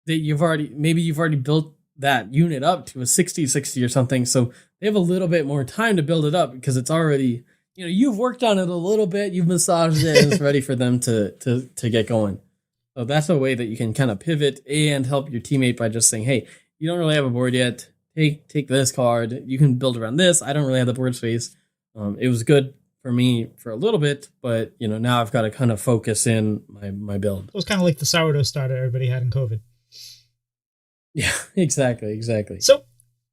that you've already built that unit up to a 60/60 or something. So they have a little bit more time to build it up because it's already, you've worked on it a little bit, you've massaged it, and it's ready for them to get going. So that's a way that you can kind of pivot and help your teammate by just saying, hey, you don't really have a board yet. Take this card. You can build around this. I don't really have the board space. It was good for me for a little bit, but now I've got to kind of focus in my build. It was kind of like the sourdough starter everybody had in COVID. Yeah, exactly. So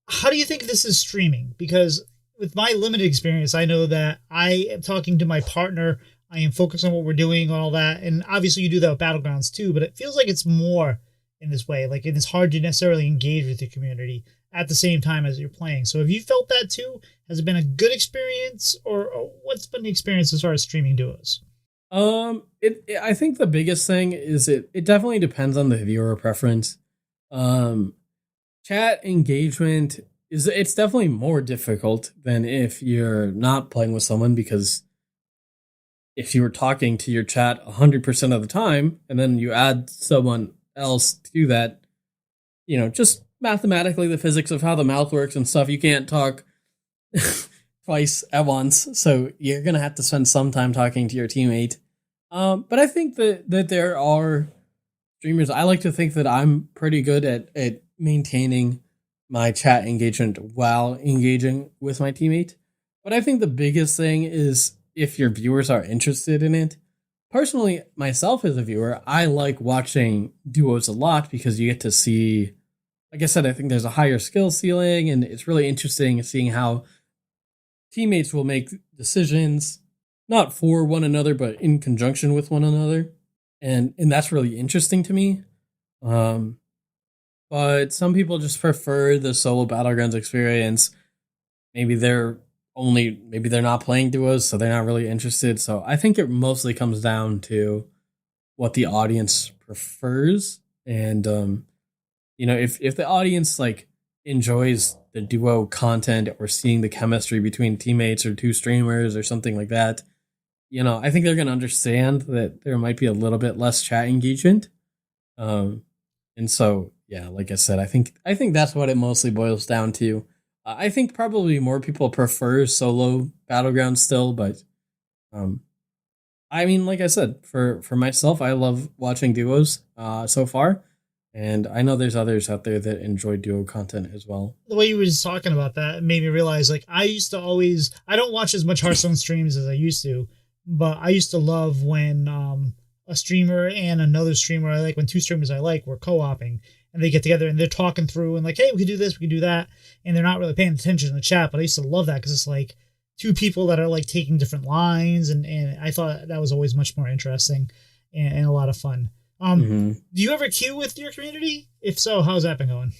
how do you think this is streaming? Because with my limited experience, I know that I am talking to my partner. I am focused on what we're doing, all that. And obviously you do that with Battlegrounds too, but it feels like it's more in this way. Like it is hard to necessarily engage with the community at the same time as you're playing. So have you felt that too? Has it been a good experience, or what's been the experience as far as streaming duos? I think the biggest thing is it definitely depends on the viewer preference. Chat engagement it's definitely more difficult than if you're not playing with someone, because if you were talking to your chat 100% of the time and then you add someone else to that, just mathematically the physics of how the mouth works and stuff, you can't talk twice at once. So you're going to have to spend some time talking to your teammate. But I think that there are streamers. I like to think that I'm pretty good at maintaining my chat engagement while engaging with my teammate. But I think the biggest thing is if your viewers are interested in it. Personally, myself as a viewer, I like watching duos a lot because you get to see, like I said, I think there's a higher skill ceiling, and it's really interesting seeing how teammates will make decisions, not for one another, but in conjunction with one another. And that's really interesting to me. But some people just prefer the solo Battlegrounds experience. Maybe they're not playing duos, so they're not really interested. So I think it mostly comes down to what the audience prefers. And, if the audience enjoys the duo content or seeing the chemistry between teammates or two streamers or something like that, I think they're going to understand that there might be a little bit less chat engagement. And so, yeah, like I said, I think that's what it mostly boils down to. I think probably more people prefer solo Battlegrounds still, but like I said, for myself, I love watching duos so far, and I know there's others out there that enjoy duo content as well. The way you were just talking about that made me realize, I don't watch as much Hearthstone streams as I used to, but I used to love when a streamer and another streamer I like, when two streamers I like were co-oping. and they get together and they're talking through and like, hey, we could do this, we could do that, and they're not really paying attention in the chat. But I used to love that because it's like two people that are like taking different lines, and I thought that was always much more interesting and a lot of fun. Do you ever queue with your community? If so, how's that been going?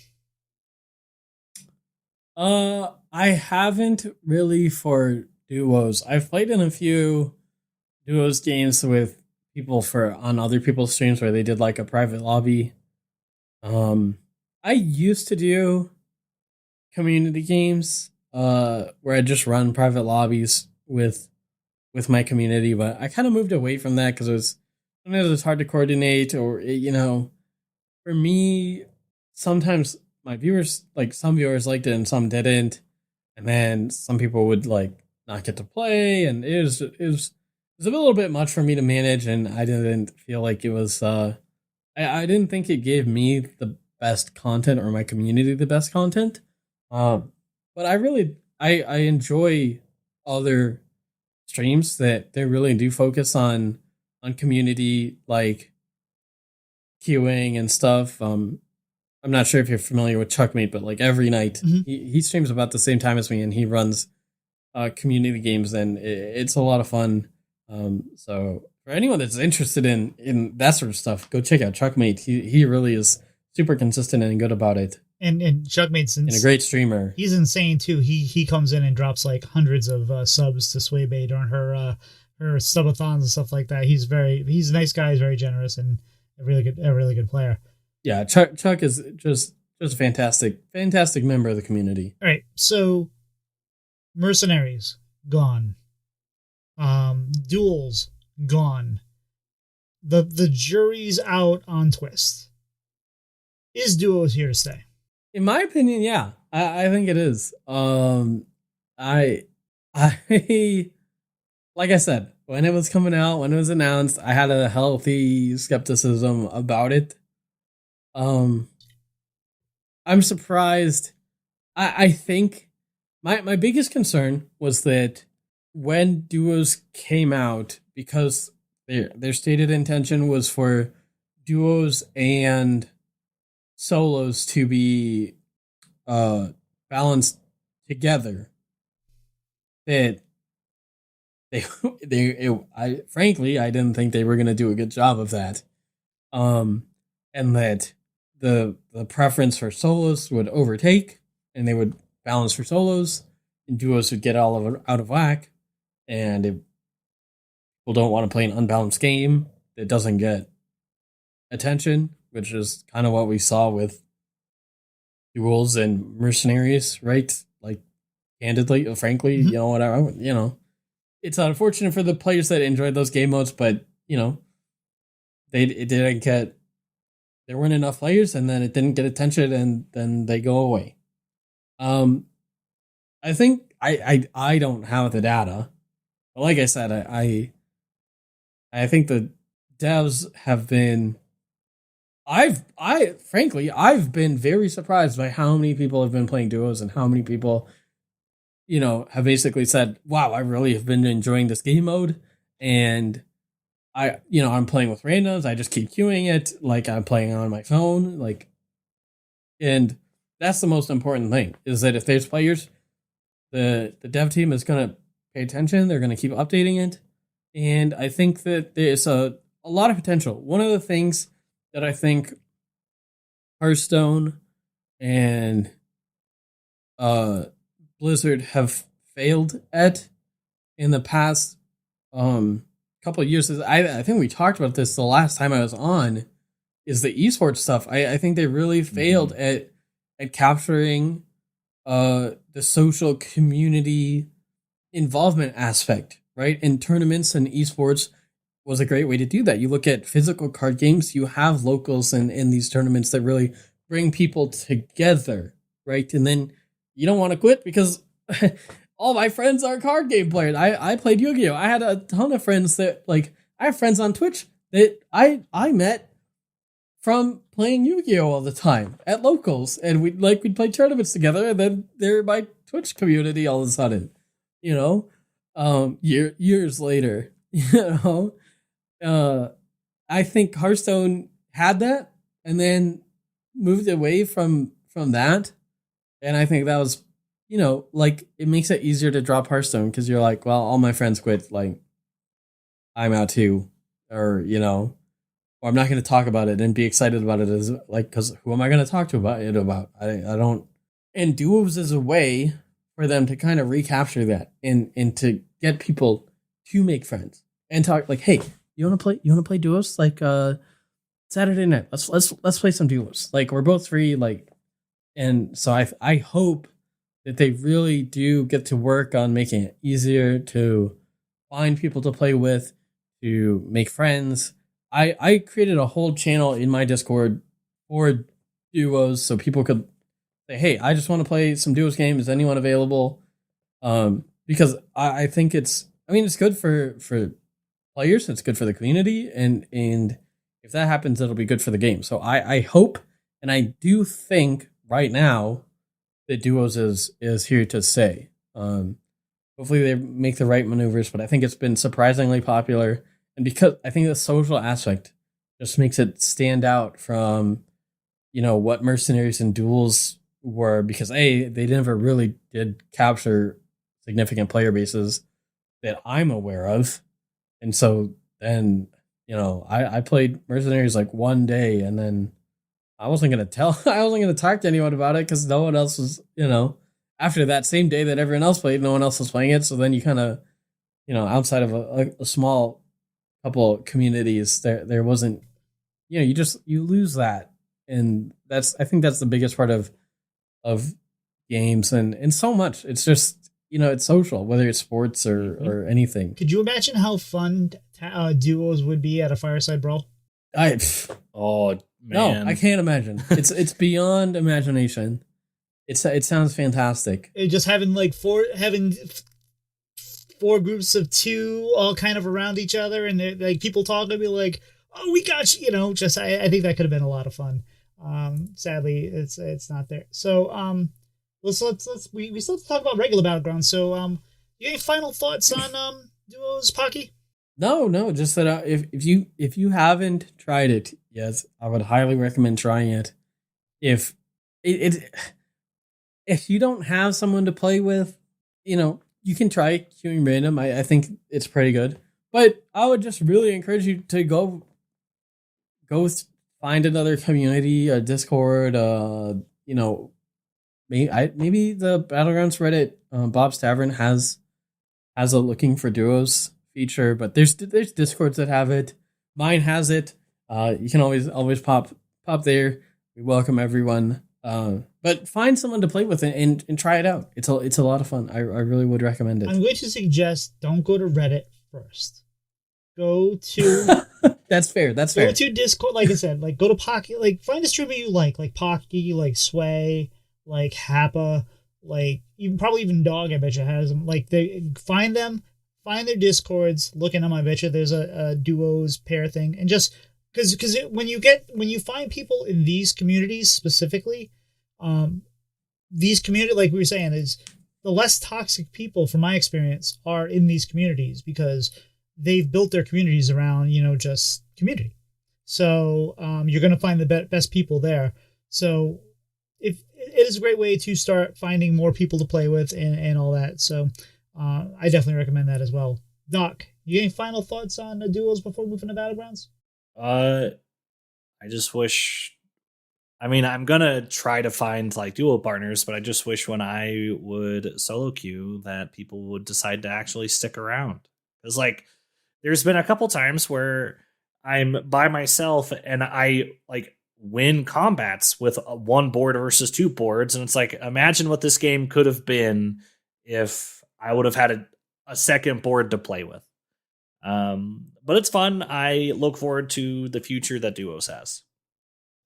I haven't really for duos. I've played in a few duos games with people on other people's streams where they did like a private lobby. I used to do community games, where I just run private lobbies with my community, but I kind of moved away from that because sometimes it's hard to coordinate, or for me, sometimes my viewers, like some viewers liked it and some didn't, and then some people would like not get to play, and it was a little bit much for me to manage, and I didn't feel like it was. I didn't think it gave me the best content or my community the best content. But I enjoy other streams that they really do focus on community, like queuing and stuff. I'm not sure if you're familiar with Chuckmate, but like every night he streams about the same time as me, and he runs community games, and it's a lot of fun. So for anyone that's interested in that sort of stuff, go check out Chuckmate. He really is super consistent and good about it. And Chuckmate's and a great streamer. He's insane too. He comes in and drops like hundreds of subs to Swaybae during her subathons and stuff like that. He's a nice guy. He's very generous and a really good player. Yeah, Chuck is just a fantastic member of the community. All right, so Mercenaries gone, duels gone. The jury's out on Twist. Is duos here to stay? In my opinion, yeah, I think it is. I like I said, when it was coming out, when it was announced, I had a healthy skepticism about it. I'm surprised. I think my biggest concern was that when duos came out, because their stated intention was for duos and solos to be balanced together, that frankly I didn't think they were going to do a good job of that, and that the preference for solos would overtake, and they would balance for solos, and duos would get out of whack, and if people don't want to play an unbalanced game that doesn't get attention, which is kind of what we saw with duels and Mercenaries, right? Like, candidly, frankly, whatever, it's unfortunate for the players that enjoyed those game modes, but there weren't enough players, and then it didn't get attention, and then they go away. I think I don't have the data, but like I said, I think the devs have been. Frankly, I've been very surprised by how many people have been playing duos and how many people, have basically said, wow, I really have been enjoying this game mode. And I'm playing with randoms. I just keep queuing it. Like, I'm playing on my phone. And that's the most important thing, is that if there's players, the dev team is going to pay attention. They're going to keep updating it. And I think that there's a lot of potential. One of the things that I think Hearthstone and Blizzard have failed at in the past couple of years is, I think we talked about this the last time I was on, is the esports stuff. I think they really failed at capturing the social community involvement aspect, right? And tournaments and esports was a great way to do that. You look at physical card games, you have locals in these tournaments that really bring people together, right? And then you don't want to quit because all my friends are card game players. I played Yu-Gi-Oh! I had a ton of friends that, I have friends on Twitch that I met from playing Yu-Gi-Oh! All the time at locals, and we'd play tournaments together, and then they're my Twitch community all of a sudden, years later, I think Hearthstone had that, and then moved away from that, and I think that was, like, it makes it easier to drop Hearthstone because you're like, well, all my friends quit, like, I'm out too, or or I'm not going to talk about it and be excited about it as like, because who am I going to talk to about it about? I don't. And duos is a way for them to kind of recapture that and to get people to make friends and talk like, hey, you want to play duos like Saturday night? Let's play some duos. Like, we're both free. Like, and so I hope that they really do get to work on making it easier to find people to play with, to make friends. I created a whole channel in my Discord for duos so people could say, hey, I just want to play some duos games. Is anyone available? Because I think it's good for players. It's good for the community. And if that happens, it'll be good for the game. So I hope, and I do think right now that duos is here to stay. Hopefully they make the right maneuvers, but I think it's been surprisingly popular. And because I think the social aspect just makes it stand out from, what Mercenaries and Duels were, because they never really did capture significant player bases that I'm aware of. And so then, I played Mercenaries like one day, and then I wasn't going to talk to anyone about it because no one else was, after that same day that everyone else played, no one else was playing it. So then you kind of, outside of a small couple communities, there wasn't, you lose that. And I think that's the biggest part of games and so much. It's just, it's social, whether it's sports or anything. Could you imagine how fun duos would be at a fireside brawl? Oh man, no, I can't imagine. It's beyond imagination. It sounds fantastic. Just having four groups of two all kind of around each other, and like people talking to be like, oh, we got you, I think that could have been a lot of fun. Sadly it's not there. So let's we still have to talk about regular Battlegrounds. So you any final thoughts on duos, Pocky? No, just that if you haven't tried it, yes, I would highly recommend trying it. If if you don't have someone to play with, you can try queuing random. I think it's pretty good. But I would just really encourage you to go find another community, a Discord, maybe the Battlegrounds Reddit, Bob's Tavern has a looking for duos feature, but there's Discords that have it. Mine has it. You can always pop there. We welcome everyone. But find someone to play with and try it out. It's a lot of fun. I really would recommend it. I'm going to suggest don't go to Reddit first. Go to That's fair. Go to Discord, like I said, like go to Pocky, like find a streamer you like Pocky, like Sway, like Happa, like probably even Dog. I bet you has them. Like find their Discords. Look in them. I bet you there's a duos pair thing, and just because when you find people in these communities specifically, these community, like we were saying, is the less toxic people, from my experience, are in these communities because they've built their communities around, just community. So you're going to find the best people there. So it is a great way to start finding more people to play with and all that. So I definitely recommend that as well. Doc, you any final thoughts on the duos before moving to Battlegrounds? I just wish... I'm going to try to find like duo partners, but I just wish when I would solo queue that people would decide to actually stick around. Because like there's been a couple times where I'm by myself and I like win combats with one board versus two boards. And it's like, imagine what this game could have been if I would have had a second board to play with. But it's fun. I look forward to the future that duos has.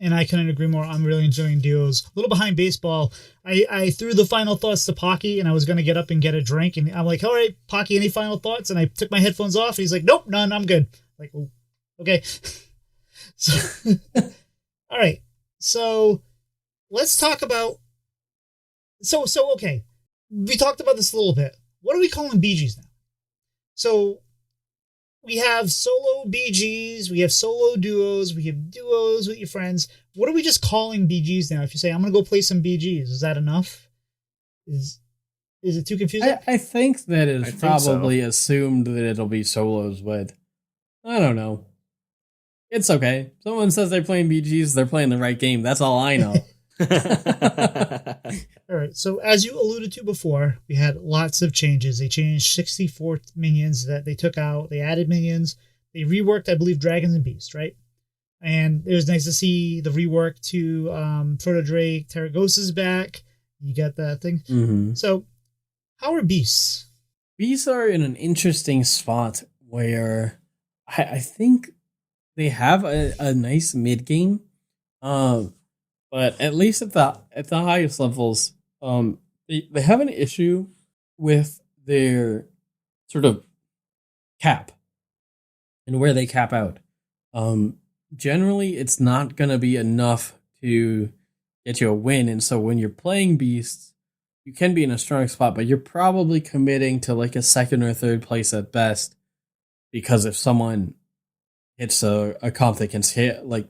And I couldn't agree more. I'm really enjoying duos. A little behind baseball. I threw the final thoughts to Pocky, and I was going to get up and get a drink. And I'm like, all right, Pocky, any final thoughts? And I took my headphones off. And he's like, nope, none. I'm good. Like, oh, okay. So, all right. So let's talk about. So okay. We talked about this a little bit. What are we calling BGs now? So we have solo BGs, we have solo duos, we have duos with your friends. What are we just calling BGs now? If you say, I'm going to go play some BGs, is that enough? Is it too confusing? I think that is probably assumed that it'll be solos, but I don't know. It's okay. Someone says they're playing BGs, they're playing the right game. That's all I know. All right. So as you alluded to before, we had lots of changes. They changed 64 minions that they took out. They added minions. They reworked, I believe, Dragons and Beasts, right? And it was nice to see the rework to Proto Drake. Terragossa's back. You got that thing. Mm-hmm. So how are Beasts? Beasts are in an interesting spot where I think they have a nice mid game. But at least at the highest levels, they have an issue with their sort of cap and where they cap out. Generally, it's not going to be enough to get you a win, and so when you're playing Beasts, you can be in a strong spot, but you're probably committing to like a second or third place at best, because if someone hits a comp that can scale, like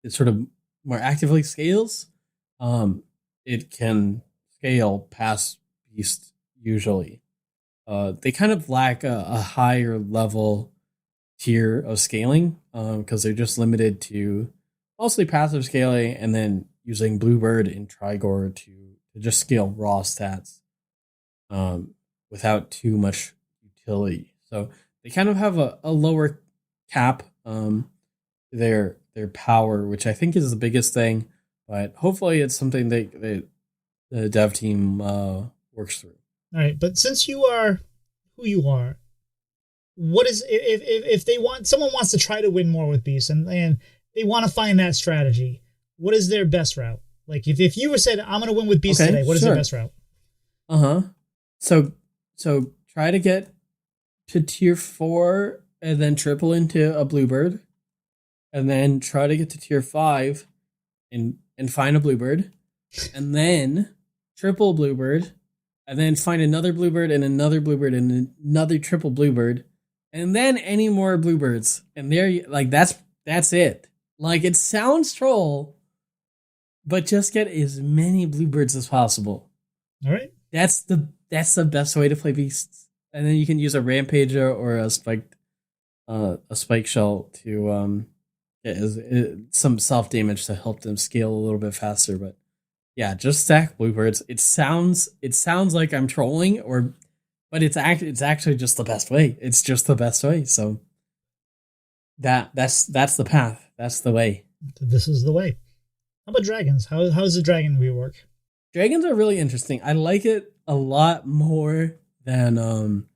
it sort of more actively scales, it can scale past Beast usually. They kind of lack a higher level tier of scaling, because they're just limited to mostly passive scaling and then using Bluebird and Trigor to just scale raw stats without too much utility. So they kind of have a lower cap, their power, which I think is the biggest thing, but hopefully it's something that the dev team works through. All right, but since you are who you are, what is if they want, someone wants to try to win more with Beast and they want to find that strategy, what is their best route? Like if you were said, I'm going to win with Beast today, what is their best route? So try to get to tier 4 and then triple into a Bluebird, and then try to get to tier 5 and find a Bluebird, and then triple Bluebird, and then find another Bluebird and another Bluebird and another triple Bluebird, and then any more Bluebirds. And there, like, that's it. Like, it sounds troll, but just get as many Bluebirds as possible. All right. That's the best way to play Beasts. And then you can use a Rampager or a spike shell to get some self damage to help them scale a little bit faster. But yeah, just stack Bluebirds. It sounds like I'm trolling, but it's actually just the best way. It's just the best way. So that's the path. That's the way. This is the way. How about dragons? How's the dragon rework? Dragons are really interesting. I like it a lot more than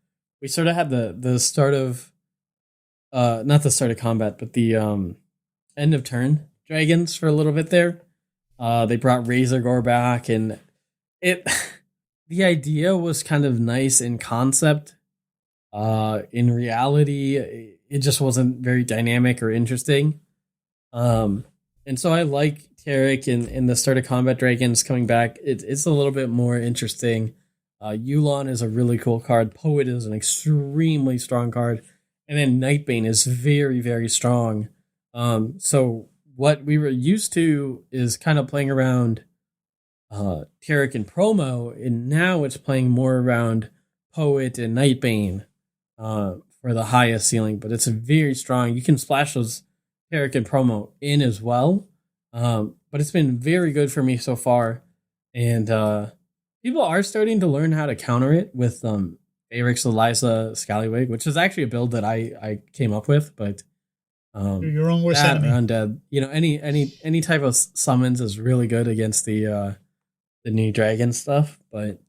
we sort of had the start of not the start of combat, but the end of turn dragons for a little bit there. They brought Razor Gore back, and the idea was kind of nice in concept. In reality, it just wasn't very dynamic or interesting. And so I like Tarek and the start of combat dragons coming back. It's a little bit more interesting. Yulon is a really cool card. Poet is an extremely strong card. And then Nightbane is very, very strong. So what we were used to is kind of playing around Tarek and Promo, and now it's playing more around Poet and Nightbane for the highest ceiling. But it's very strong. You can splash those Tarek and Promo in as well. But it's been very good for me so far. And people are starting to learn how to counter it with Eric's Eliza Scallywag, which is actually a build that I came up with, but your own worst enemy. Undead, any type of summons is really good against the new dragon stuff, but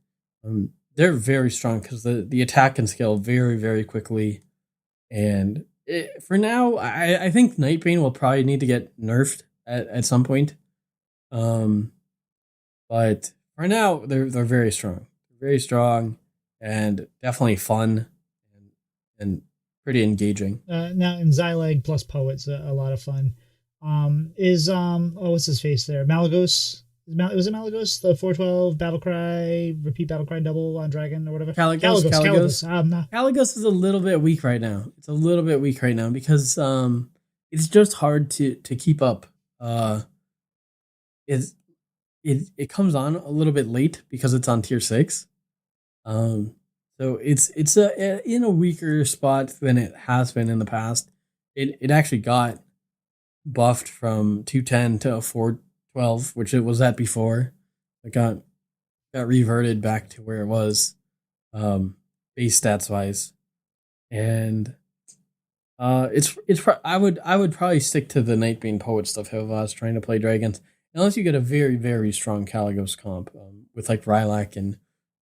they're very strong because the attack can scale very, very quickly. And for now, I think Nightbane will probably need to get nerfed at some point. But for now, they're very strong. Very strong and definitely fun and pretty engaging. Now in Xylag plus Poet's a lot of fun. What's his face there? Malagos? Was it Malagos? The 412 battle cry, repeat battle cry double on dragon or whatever. Caligos. Nah. Caligos is a little bit weak right now. It's a little bit weak right now because it's just hard to keep up. It comes on a little bit late because it's on tier 6. So it's in a weaker spot than it has been in the past. It actually got buffed from 210 to 412, which it was at before. It got reverted back to where it was, base stats wise, and I would probably stick to the Nightbane Poet stuff if I was trying to play dragons, unless you get a very very strong Caligos comp with like Rylak and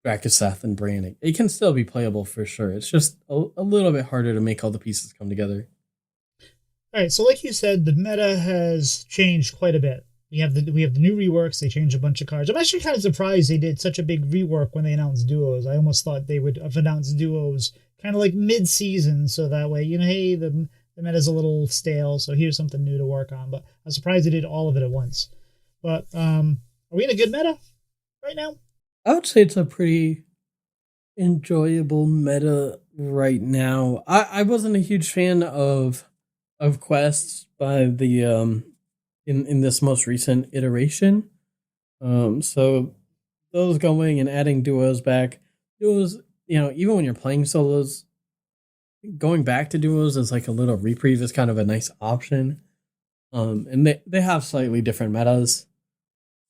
Drakaseth and Brannick. It can still be playable for sure. It's just a little bit harder to make all the pieces come together. All right, so like you said, the meta has changed quite a bit. We have the new reworks. They changed a bunch of cards. I'm actually kind of surprised they did such a big rework when they announced duos. I almost thought they would have announced duos kind of like mid-season, so that way, hey, the meta's a little stale, so here's something new to work on. But I'm surprised they did all of it at once. But are we in a good meta right now? I would say it's a pretty enjoyable meta right now. I wasn't a huge fan of quests by the in this most recent iteration. So those going and adding duos back. Duos, even when you're playing solos, going back to duos as like a little reprieve is kind of a nice option. And they have slightly different metas,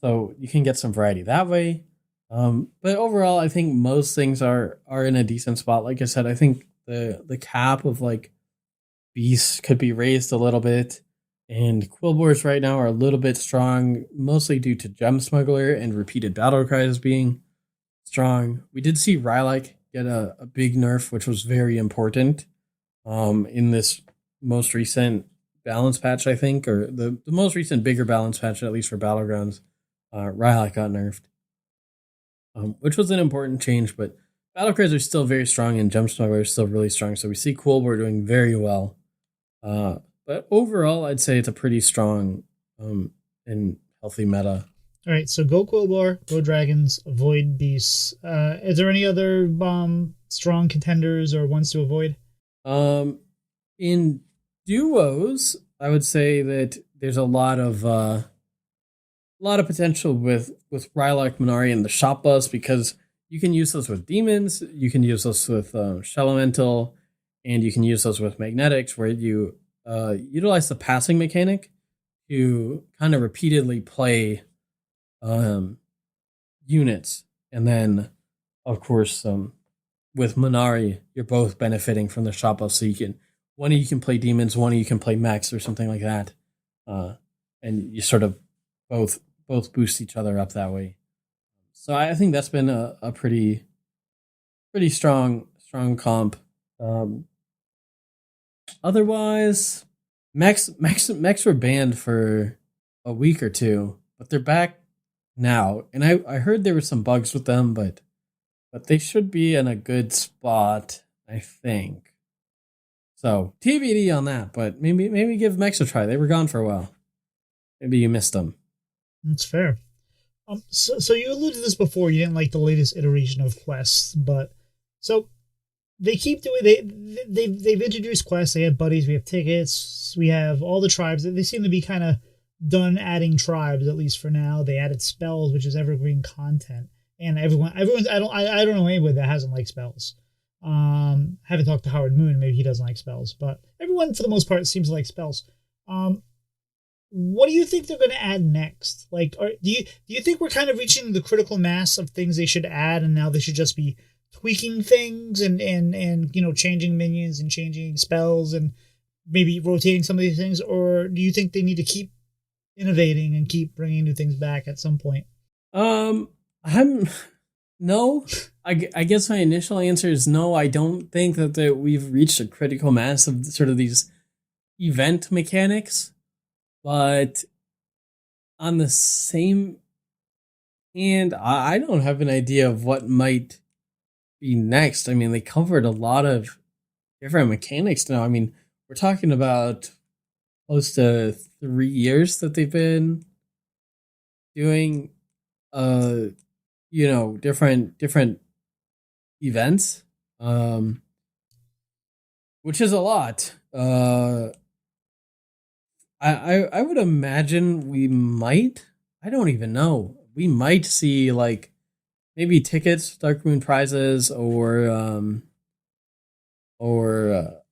so you can get some variety that way. But overall, I think most things are in a decent spot. Like I said, I think the cap of like beasts could be raised a little bit, and Quillbores right now are a little bit strong, mostly due to Gem Smuggler and repeated battle cries being strong. We did see Rylak get a big nerf, which was very important in this most recent balance patch, I think, or the most recent bigger balance patch, at least for Battlegrounds. Rylak got nerfed, which was an important change, but battle cries are still very strong and Gem Smuggler is still really strong, so we see Quillbore doing very well. But overall, I'd say it's a pretty strong and healthy meta. All right, so go Quillbore, go Dragons, avoid Beasts. Is there any other strong contenders or ones to avoid? In duos, I would say that there's a lot of potential with Rylak, Minari, and the Shop Bus, because you can use those with demons, you can use those with Shelemental, and you can use those with Magnetics, where you utilize the passing mechanic to kind of repeatedly play units. And then, of course, with Minari, you're both benefiting from the Shop Bus, so one of you can play demons, one of you can play mechs or something like that. And you sort of both boost each other up that way. So I think that's been a pretty strong comp. Otherwise, mechs were banned for a week or two, but they're back now. And I heard there were some bugs with them, but they should be in a good spot, I think. So TBD on that, but maybe give mechs a try. They were gone for a while. Maybe you missed them. That's fair. So you alluded to this before. You didn't like the latest iteration of quests, but so they keep doing. They've introduced quests. They have buddies. We have tickets. We have all the tribes. They seem to be kind of done adding tribes, at least for now. They added spells, which is evergreen content, and everyone's. I don't know anybody that hasn't liked spells. Haven't talked to Howard Moon. Maybe he doesn't like spells, but everyone for the most part seems to like spells. What do you think they're going to add next? Like, do you think we're kind of reaching the critical mass of things they should add, and now they should just be tweaking things and changing minions and changing spells and maybe rotating some of these things? Or do you think they need to keep innovating and keep bringing new things back at some point? No. I guess my initial answer is no. I don't think that we've reached a critical mass of sort of these event mechanics. But on the same hand, I don't have an idea of what might be next. I mean, they covered a lot of different mechanics now. I mean, we're talking about close to 3 years that they've been doing different events, which is a lot. I would imagine we might. I don't even know. We might see like maybe tickets, Dark Moon prizes, or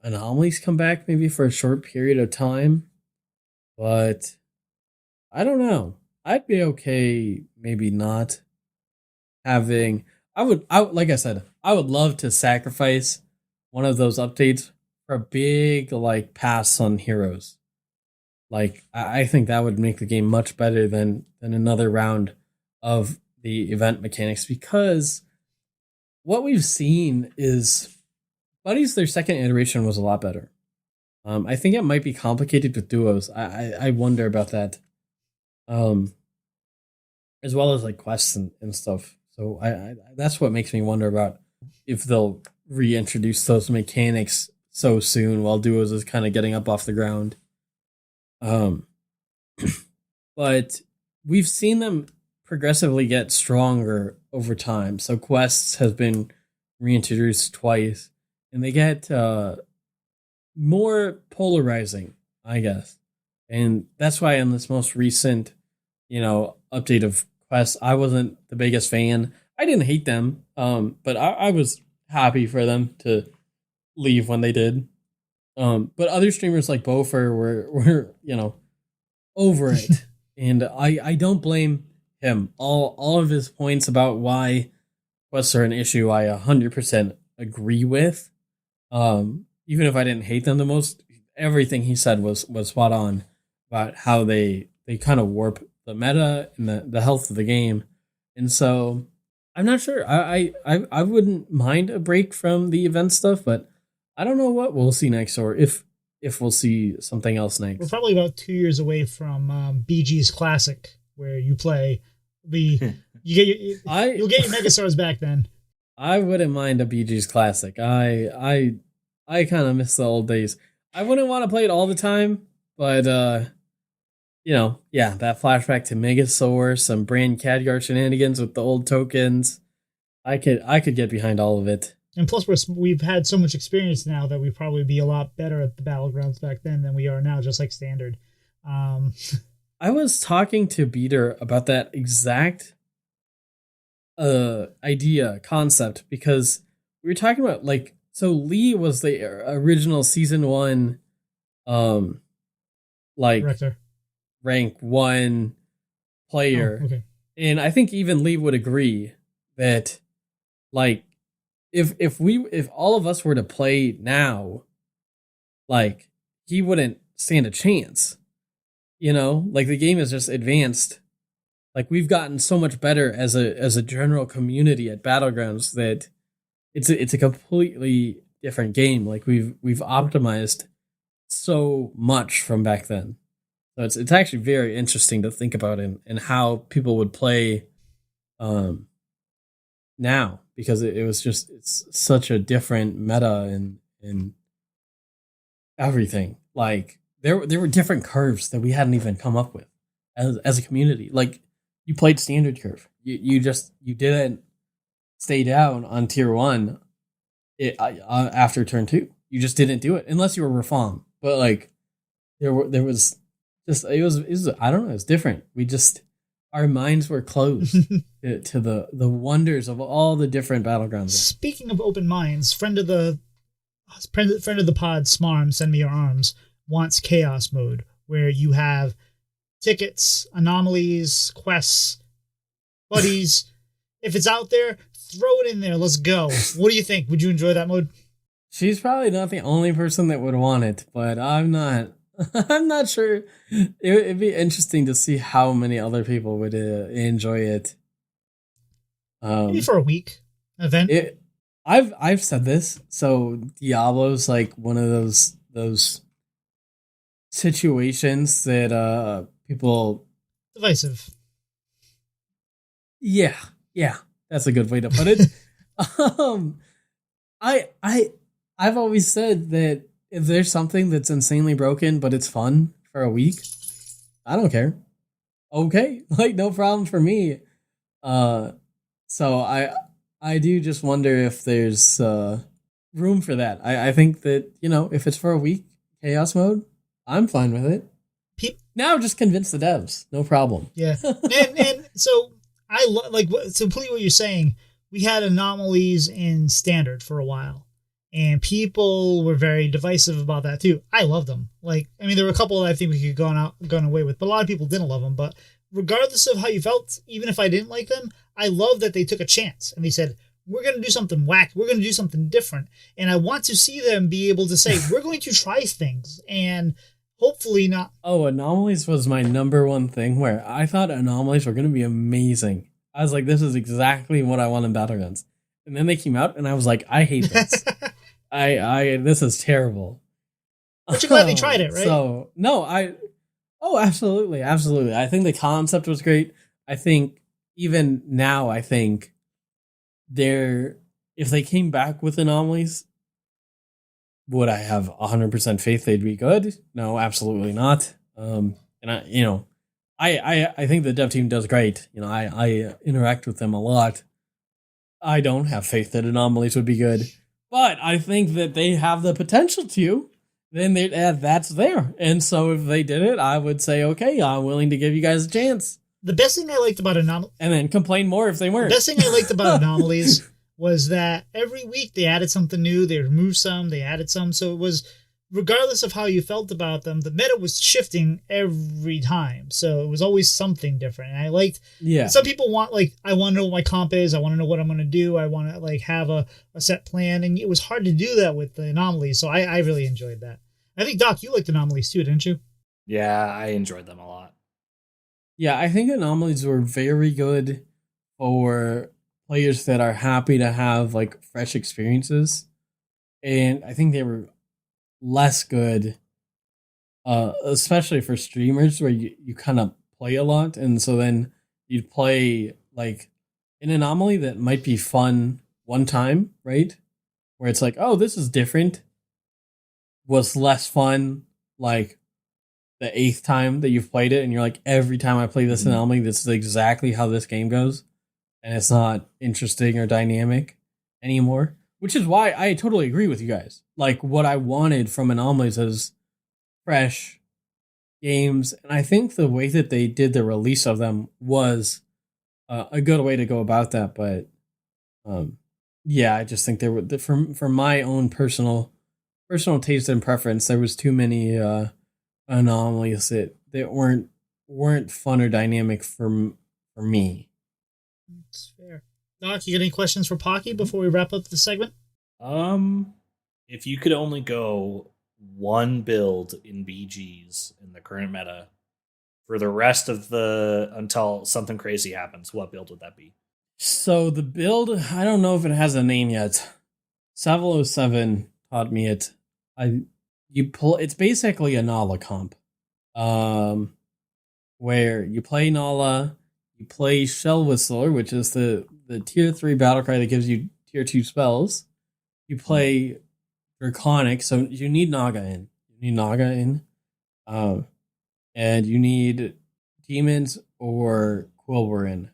anomalies come back maybe for a short period of time. But I don't know. I'd be okay maybe not having. Like I said, I would love to sacrifice one of those updates for a big like pass on heroes. Like I think that would make the game much better than another round of the event mechanics, because what we've seen is Buddies, their second iteration was a lot better. I think it might be complicated with duos. I wonder about that. As well as like quests and stuff. So I that's what makes me wonder about if they'll reintroduce those mechanics so soon while duos is kind of getting up off the ground. But we've seen them progressively get stronger over time. So quests has been reintroduced twice, and they get more polarizing, I guess. And that's why in this most recent, update of quests, I wasn't the biggest fan. I didn't hate them, but I was happy for them to leave when they did. But other streamers like Bofer were over it. And I don't blame him. All of his points about why quests are an issue, I 100% agree with. Even if I didn't hate them the most, everything he said was spot on about how they kind of warp the meta and the health of the game. And so I'm not sure. I wouldn't mind a break from the event stuff, but I don't know what we'll see next, or if we'll see something else next. We're probably about 2 years away from BG's Classic, where you play you'll get your Megastars back then. I wouldn't mind a BG's Classic. I kind of miss the old days. I wouldn't want to play it all the time, but that flashback to Megasaur, some Brand Khadgar shenanigans with the old tokens. I could get behind all of it. And plus, we've had so much experience now that we'd probably be a lot better at the Battlegrounds back then than we are now, just like Standard. I was talking to Beater about that exact concept, because we were talking about, like, so Lee was the original Season 1, Director. Rank 1 player. Oh, okay. And I think even Lee would agree that, like, if all of us were to play now, like, he wouldn't stand a chance. Like, the game is just advanced. Like, we've gotten so much better as a general community at Battlegrounds that it's a completely different game. Like, we've optimized so much from back then. So it's actually very interesting to think about and how people would play now, because it's such a different meta and everything. Like, there were different curves that we hadn't even come up with as a community. Like, you played standard curve. You didn't stay down on tier 1 after turn 2. You just didn't do it unless you were Rafam. But, like, there was just it was I don't know, it's different. Our minds were closed to the wonders of all the different Battlegrounds. Speaking of open minds, friend of the pod, Smarm, Send Me Your Arms, wants chaos mode, where you have tickets, anomalies, quests, buddies. If it's out there, throw it in there. Let's go. What do you think? Would you enjoy that mode? She's probably not the only person that would want it, but I'm not. I'm not sure. It'd be interesting to see how many other people would enjoy it. Maybe for a week event. I've said this. So Diablo's like one of those situations that people divisive. Yeah, that's a good way to put it. I've always said that if there's something that's insanely broken but it's fun for a week, I don't care. Okay, like, no problem for me. So I do just wonder if there's room for that. I think that, if it's for a week, chaos mode, I'm fine with it. Now just convince the devs. No problem. Yeah. and so to complete what you're saying, we had anomalies in standard for a while. And people were very divisive about that too. I love them. There were a couple that I think we could gone away with, but a lot of people didn't love them. But regardless of how you felt, even if I didn't like them, I love that they took a chance and they said, we're going to do something whack. We're going to do something different. And I want to see them be able to say, we're going to try things and hopefully not. Oh, anomalies was my number one thing where I thought anomalies were going to be amazing. I was like, this is exactly what I want in Battlegrounds. And then they came out and I was like, I hate this. This is terrible. But you're glad they tried it, right? So, no, absolutely. Absolutely. I think the concept was great. I think even now, if they came back with anomalies, would I have 100% faith they'd be good? No, absolutely not. And I think the dev team does great. I interact with them a lot. I don't have faith that anomalies would be good, but I think that they have the potential to. Then that's there. And so if they did it, I would say, okay, I'm willing to give you guys a chance. The best thing I liked about anomalies... And then complain more if they weren't. The best thing I liked about anomalies was that every week they added something new, they removed some, they added some. So it was, regardless of how you felt about them, the meta was shifting every time. So it was always something different. And I liked... Yeah. Some people want, I want to know what my comp is. I want to know what I'm going to do. I want to, have a set plan. And it was hard to do that with the anomalies. So I really enjoyed that. I think, Doc, you liked anomalies too, didn't you? Yeah, I enjoyed them a lot. Yeah, I think anomalies were very good for players that are happy to have fresh experiences, and I think they were less good, especially for streamers where you kind of play a lot, and so then you'd play an anomaly that might be fun one time, right? Where it's oh, this is different, was less fun the 8th time that you've played it, and you're every time I play this anomaly, this is exactly how this game goes, and it's not interesting or dynamic anymore. Which is why I totally agree with you guys. What I wanted from anomalies is fresh games, and I think the way that they did the release of them was a good way to go about that. But yeah, I just think there were for my own personal taste and preference, there was too many anomalies that weren't fun or dynamic for me. That's fair. Doc, you got any questions for Pocky before we wrap up the segment? If you could only go one build in BGs in the current meta for the rest of until something crazy happens, what build would that be? So the build, I don't know if it has a name yet. 707 taught me it. It's basically a Nala comp, where you play Nala, you play Shell Whistler, which is the tier 3 battlecry that gives you tier 2 spells. You play Draconic, so you need Naga in. And you need Demons or Quilver in.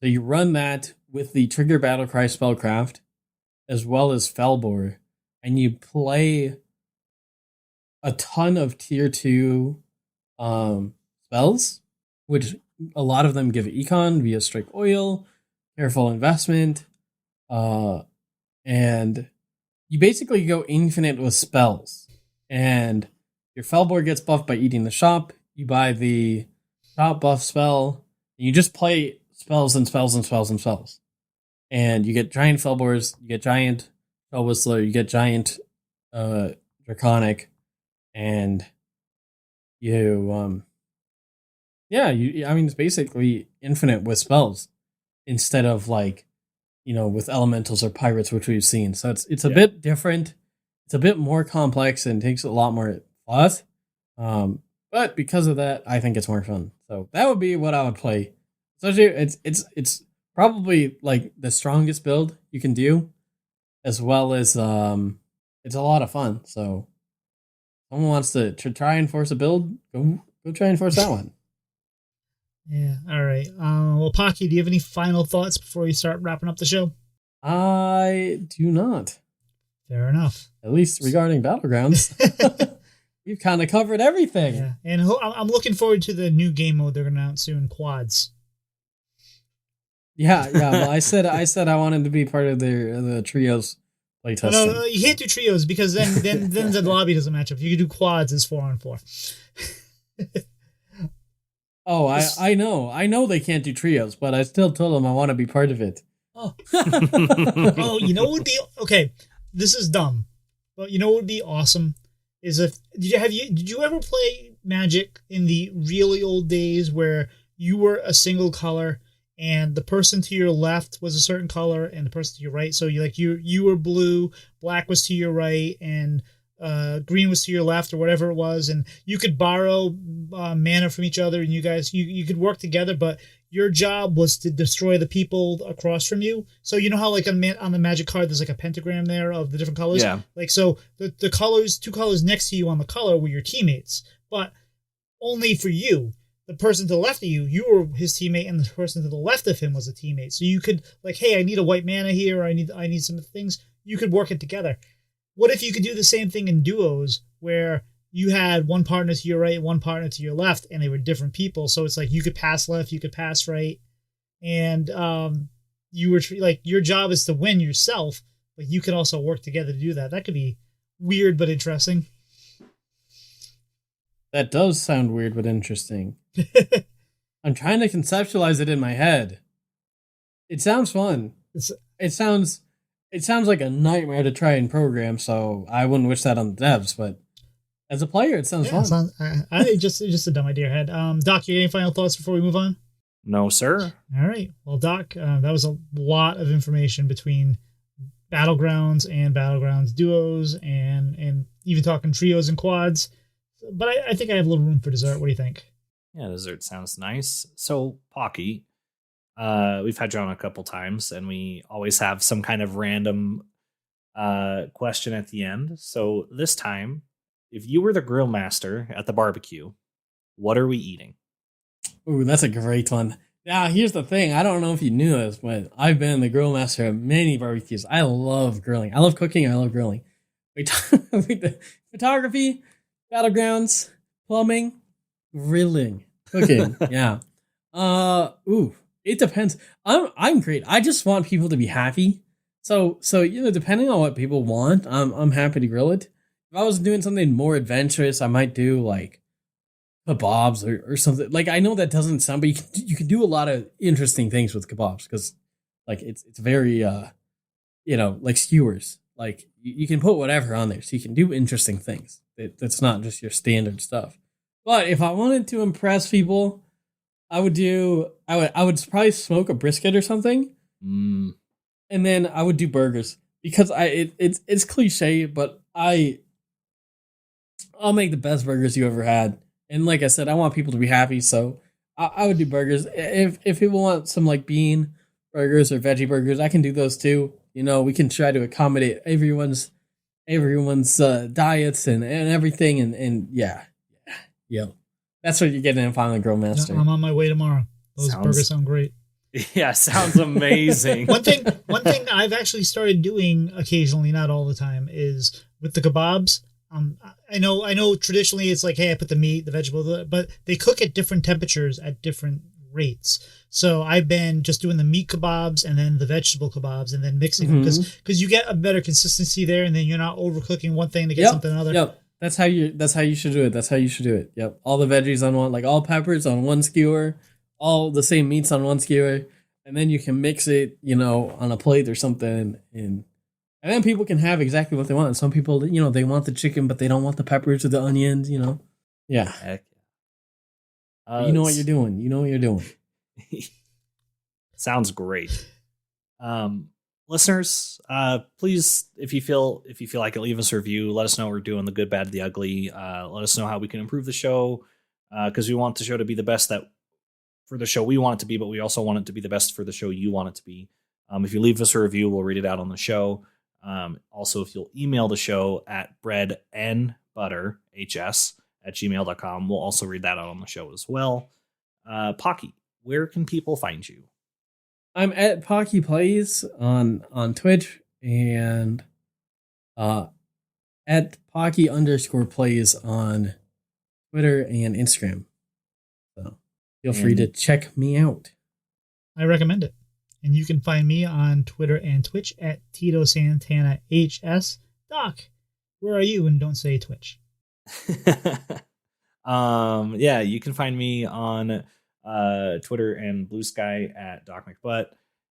So you run that with the Trigger Battlecry spellcraft, as well as Felbor, and you play a ton of tier 2 spells, which a lot of them give econ via Strike Oil, Careful Investment, and you basically go infinite with spells. And your Felbor gets buffed by eating the shop. You buy the shop buff spell, and you just play spells and spells and spells and spells. And you get giant Felbors, you get giant Shell Whistler, you get giant Draconic, and it's basically infinite with spells instead of with elementals or pirates, which we've seen. So it's a bit different. It's a bit more complex and takes a lot more thought. But because of that, I think it's more fun. So that would be what I would play. Especially it's probably the strongest build you can do, as well as it's a lot of fun. So someone wants to try and force a build, go try and force that one. Yeah. All right. Well, Pocky, do you have any final thoughts before we start wrapping up the show? I do not. Fair enough. At least regarding Battlegrounds. We've kind of covered everything. Yeah. And I'm looking forward to the new game mode they're going to announce soon, Quads. Yeah. Well, I said I wanted to be part of the trios playtesting. No, you can't do trios because then the lobby doesn't match up. You can do quads as 4-on-4. Oh, I know they can't do trios, but I still told them I want to be part of it. Oh, oh, you know what would be okay? This is dumb, but you know what would be awesome is if did you ever play Magic in the really old days where you were a single color and the person to your left was a certain color and the person to your right, so you were blue, black was to your right, and green was to your left, or whatever it was, and you could borrow mana from each other, and you could work together, but your job was to destroy the people across from you. So you know how like on the Magic card there's like a pentagram there of the different colors? Yeah. Like so the colors, two colors next to you on the color were your teammates, but only for you. The person to the left of you were his teammate, and the person to the left of him was a teammate. So you could like, hey, I need a white mana here, or I need some things. You could work it together. What if you could do the same thing in duos where you had one partner to your right, one partner to your left, and they were different people? So it's like you could pass left, you could pass right, and you were like your job is to win yourself, but you can also work together to do that. That could be weird but interesting. That does sound weird but interesting. I'm trying to conceptualize it in my head. It sounds fun. It sounds like a nightmare to try and program, so I wouldn't wish that on the devs, but as a player, it sounds fun. It's just a dumb idea ahead. Doc, you have any final thoughts before we move on? No, sir. All right. Well, Doc, that was a lot of information between Battlegrounds and Battlegrounds duos and even talking trios and quads. But I think I have a little room for dessert. What do you think? Yeah, dessert sounds nice. So, Pocky, we've had you on a couple times, and we always have some kind of random question at the end. So this time, if you were the grill master at the barbecue, what are we eating? Ooh, that's a great one. Now, here's the thing. I don't know if you knew this, but I've been the grill master at many barbecues. I love grilling. I love cooking. I love grilling. Photography, Battlegrounds, plumbing, grilling, cooking. Yeah. It depends. I'm great. I just want people to be happy. So depending on what people want, I'm happy to grill it. If I was doing something more adventurous, I might do like kebabs or something. Like I know that doesn't sound, but you can do a lot of interesting things with kebabs because like it's very like skewers. Like you can put whatever on there, so you can do interesting things. That's not just your standard stuff. But if I wanted to impress people, I would probably smoke a brisket or something, and then I would do burgers because it's cliche, but I'll make the best burgers you ever had. And like I said, I want people to be happy, so I would do burgers. If people want some like bean burgers or veggie burgers, I can do those too. We can try to accommodate everyone's diets and everything, and yeah. That's what you're getting in Final Grill Master. I'm on my way tomorrow. Those burgers sound great. Yeah, sounds amazing. One thing I've actually started doing occasionally, not all the time, is with the kebabs. I know traditionally it's like, hey, I put the meat, the vegetable, but they cook at different temperatures at different rates. So I've been just doing the meat kebabs and then the vegetable kebabs and then mixing them because you get a better consistency there, and then you're not overcooking one thing to get something another. Yep. That's how you should do it. Yep. All the veggies on one, like all peppers on one skewer, all the same meats on one skewer, and then you can mix it, on a plate or something, and then people can have exactly what they want. And some people, they want the chicken, but they don't want the peppers or the onions, Yeah. Heck. You know what you're doing. You know what you're doing. Sounds great. Listeners, please, if you feel like it, leave us a review. Let us know what we're doing, the good, bad, the ugly. Let us know how we can improve the show, because we want the show to be the best for the show we want it to be, but we also want it to be the best for the show you want it to be. If you leave us a review, we'll read it out on the show. Also, if you'll email the show at breadandbutterhs@gmail.com, we'll also read that out on the show as well. Pocky, where can people find you? I'm at Pocky Plays on Twitch and at Pocky_plays on Twitter and Instagram. So feel free to check me out. I recommend it. And you can find me on Twitter and Twitch at Tito Santana HS. Doc, where are you? And don't say Twitch. Yeah, you can find me on Twitter and Blue Sky at Doc McButt.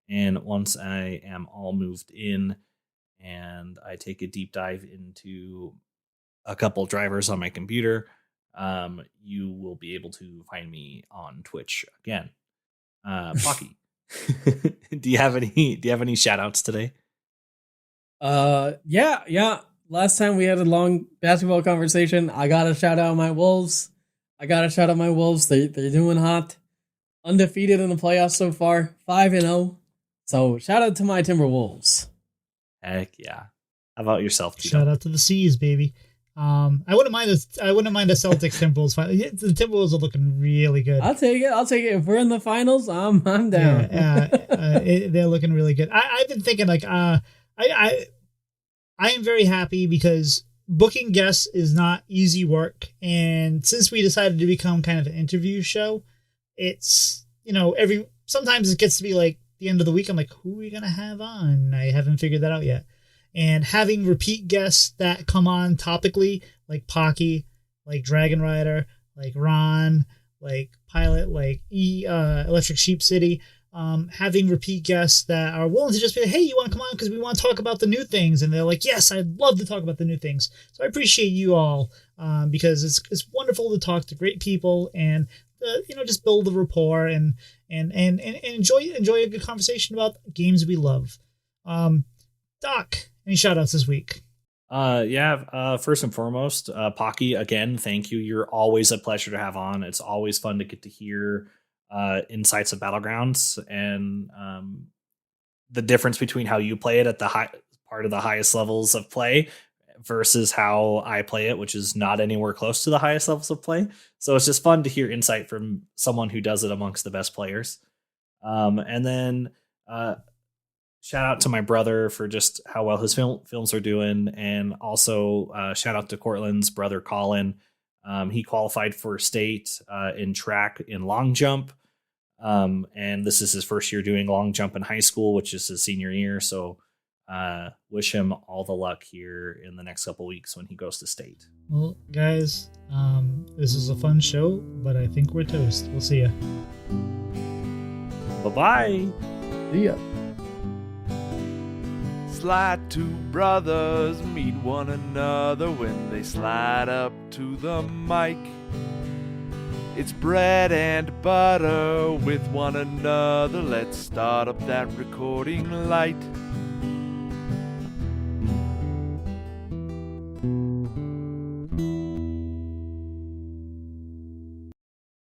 And once I am all moved in and I take a deep dive into a couple drivers on my computer, you will be able to find me on Twitch again. Pocky, do you have any shout outs today? Yeah. Last time we had a long basketball conversation. I gotta shout out my Wolves. They're doing hot. Undefeated in the playoffs so far. 5-0. So shout out to my Timberwolves. Heck yeah. How about yourself, Tito? Shout out to the C's, baby. I wouldn't mind a Celtics Timberwolves final. The Timberwolves are looking really good. I'll take it. If we're in the finals, I'm down. They're looking really good. I've been thinking like I am very happy because booking guests is not easy work, and since we decided to become kind of an interview show, it's sometimes it gets to be like the end of the week. I'm like, who are we gonna have on? I haven't figured that out yet. And having repeat guests that come on topically, like Pocky, like Dragon Rider, like Ron, like Pilot, like Electric Sheep City, having repeat guests that are willing to just be like, hey, you want to come on because we want to talk about the new things, and they're like, yes, I'd love to talk about the new things. So I appreciate you all because it's wonderful to talk to great people and just build the rapport and enjoy a good conversation about games we love. Doc, any shout outs this week? First and foremost, Pocky, again, thank you. You're always a pleasure to have on. It's always fun to get to hear insights of Battlegrounds and the difference between how you play it at the part of the highest levels of play versus how I play it, which is not anywhere close to the highest levels of play. So it's just fun to hear insight from someone who does it amongst the best players. And then shout out to my brother for just how well his films are doing. And also shout out to Cortland's brother, Colin. He qualified for state in track in long jump. And this is his first year doing long jump in high school, which is his senior year. So wish him all the luck here in the next couple weeks when he goes to state. Well, guys, this is a fun show, but I think we're toast. We'll see ya. Bye-bye. See ya. Slide two brothers meet one another when they slide up to the mic. It's bread and butter with one another. Let's start up that recording light.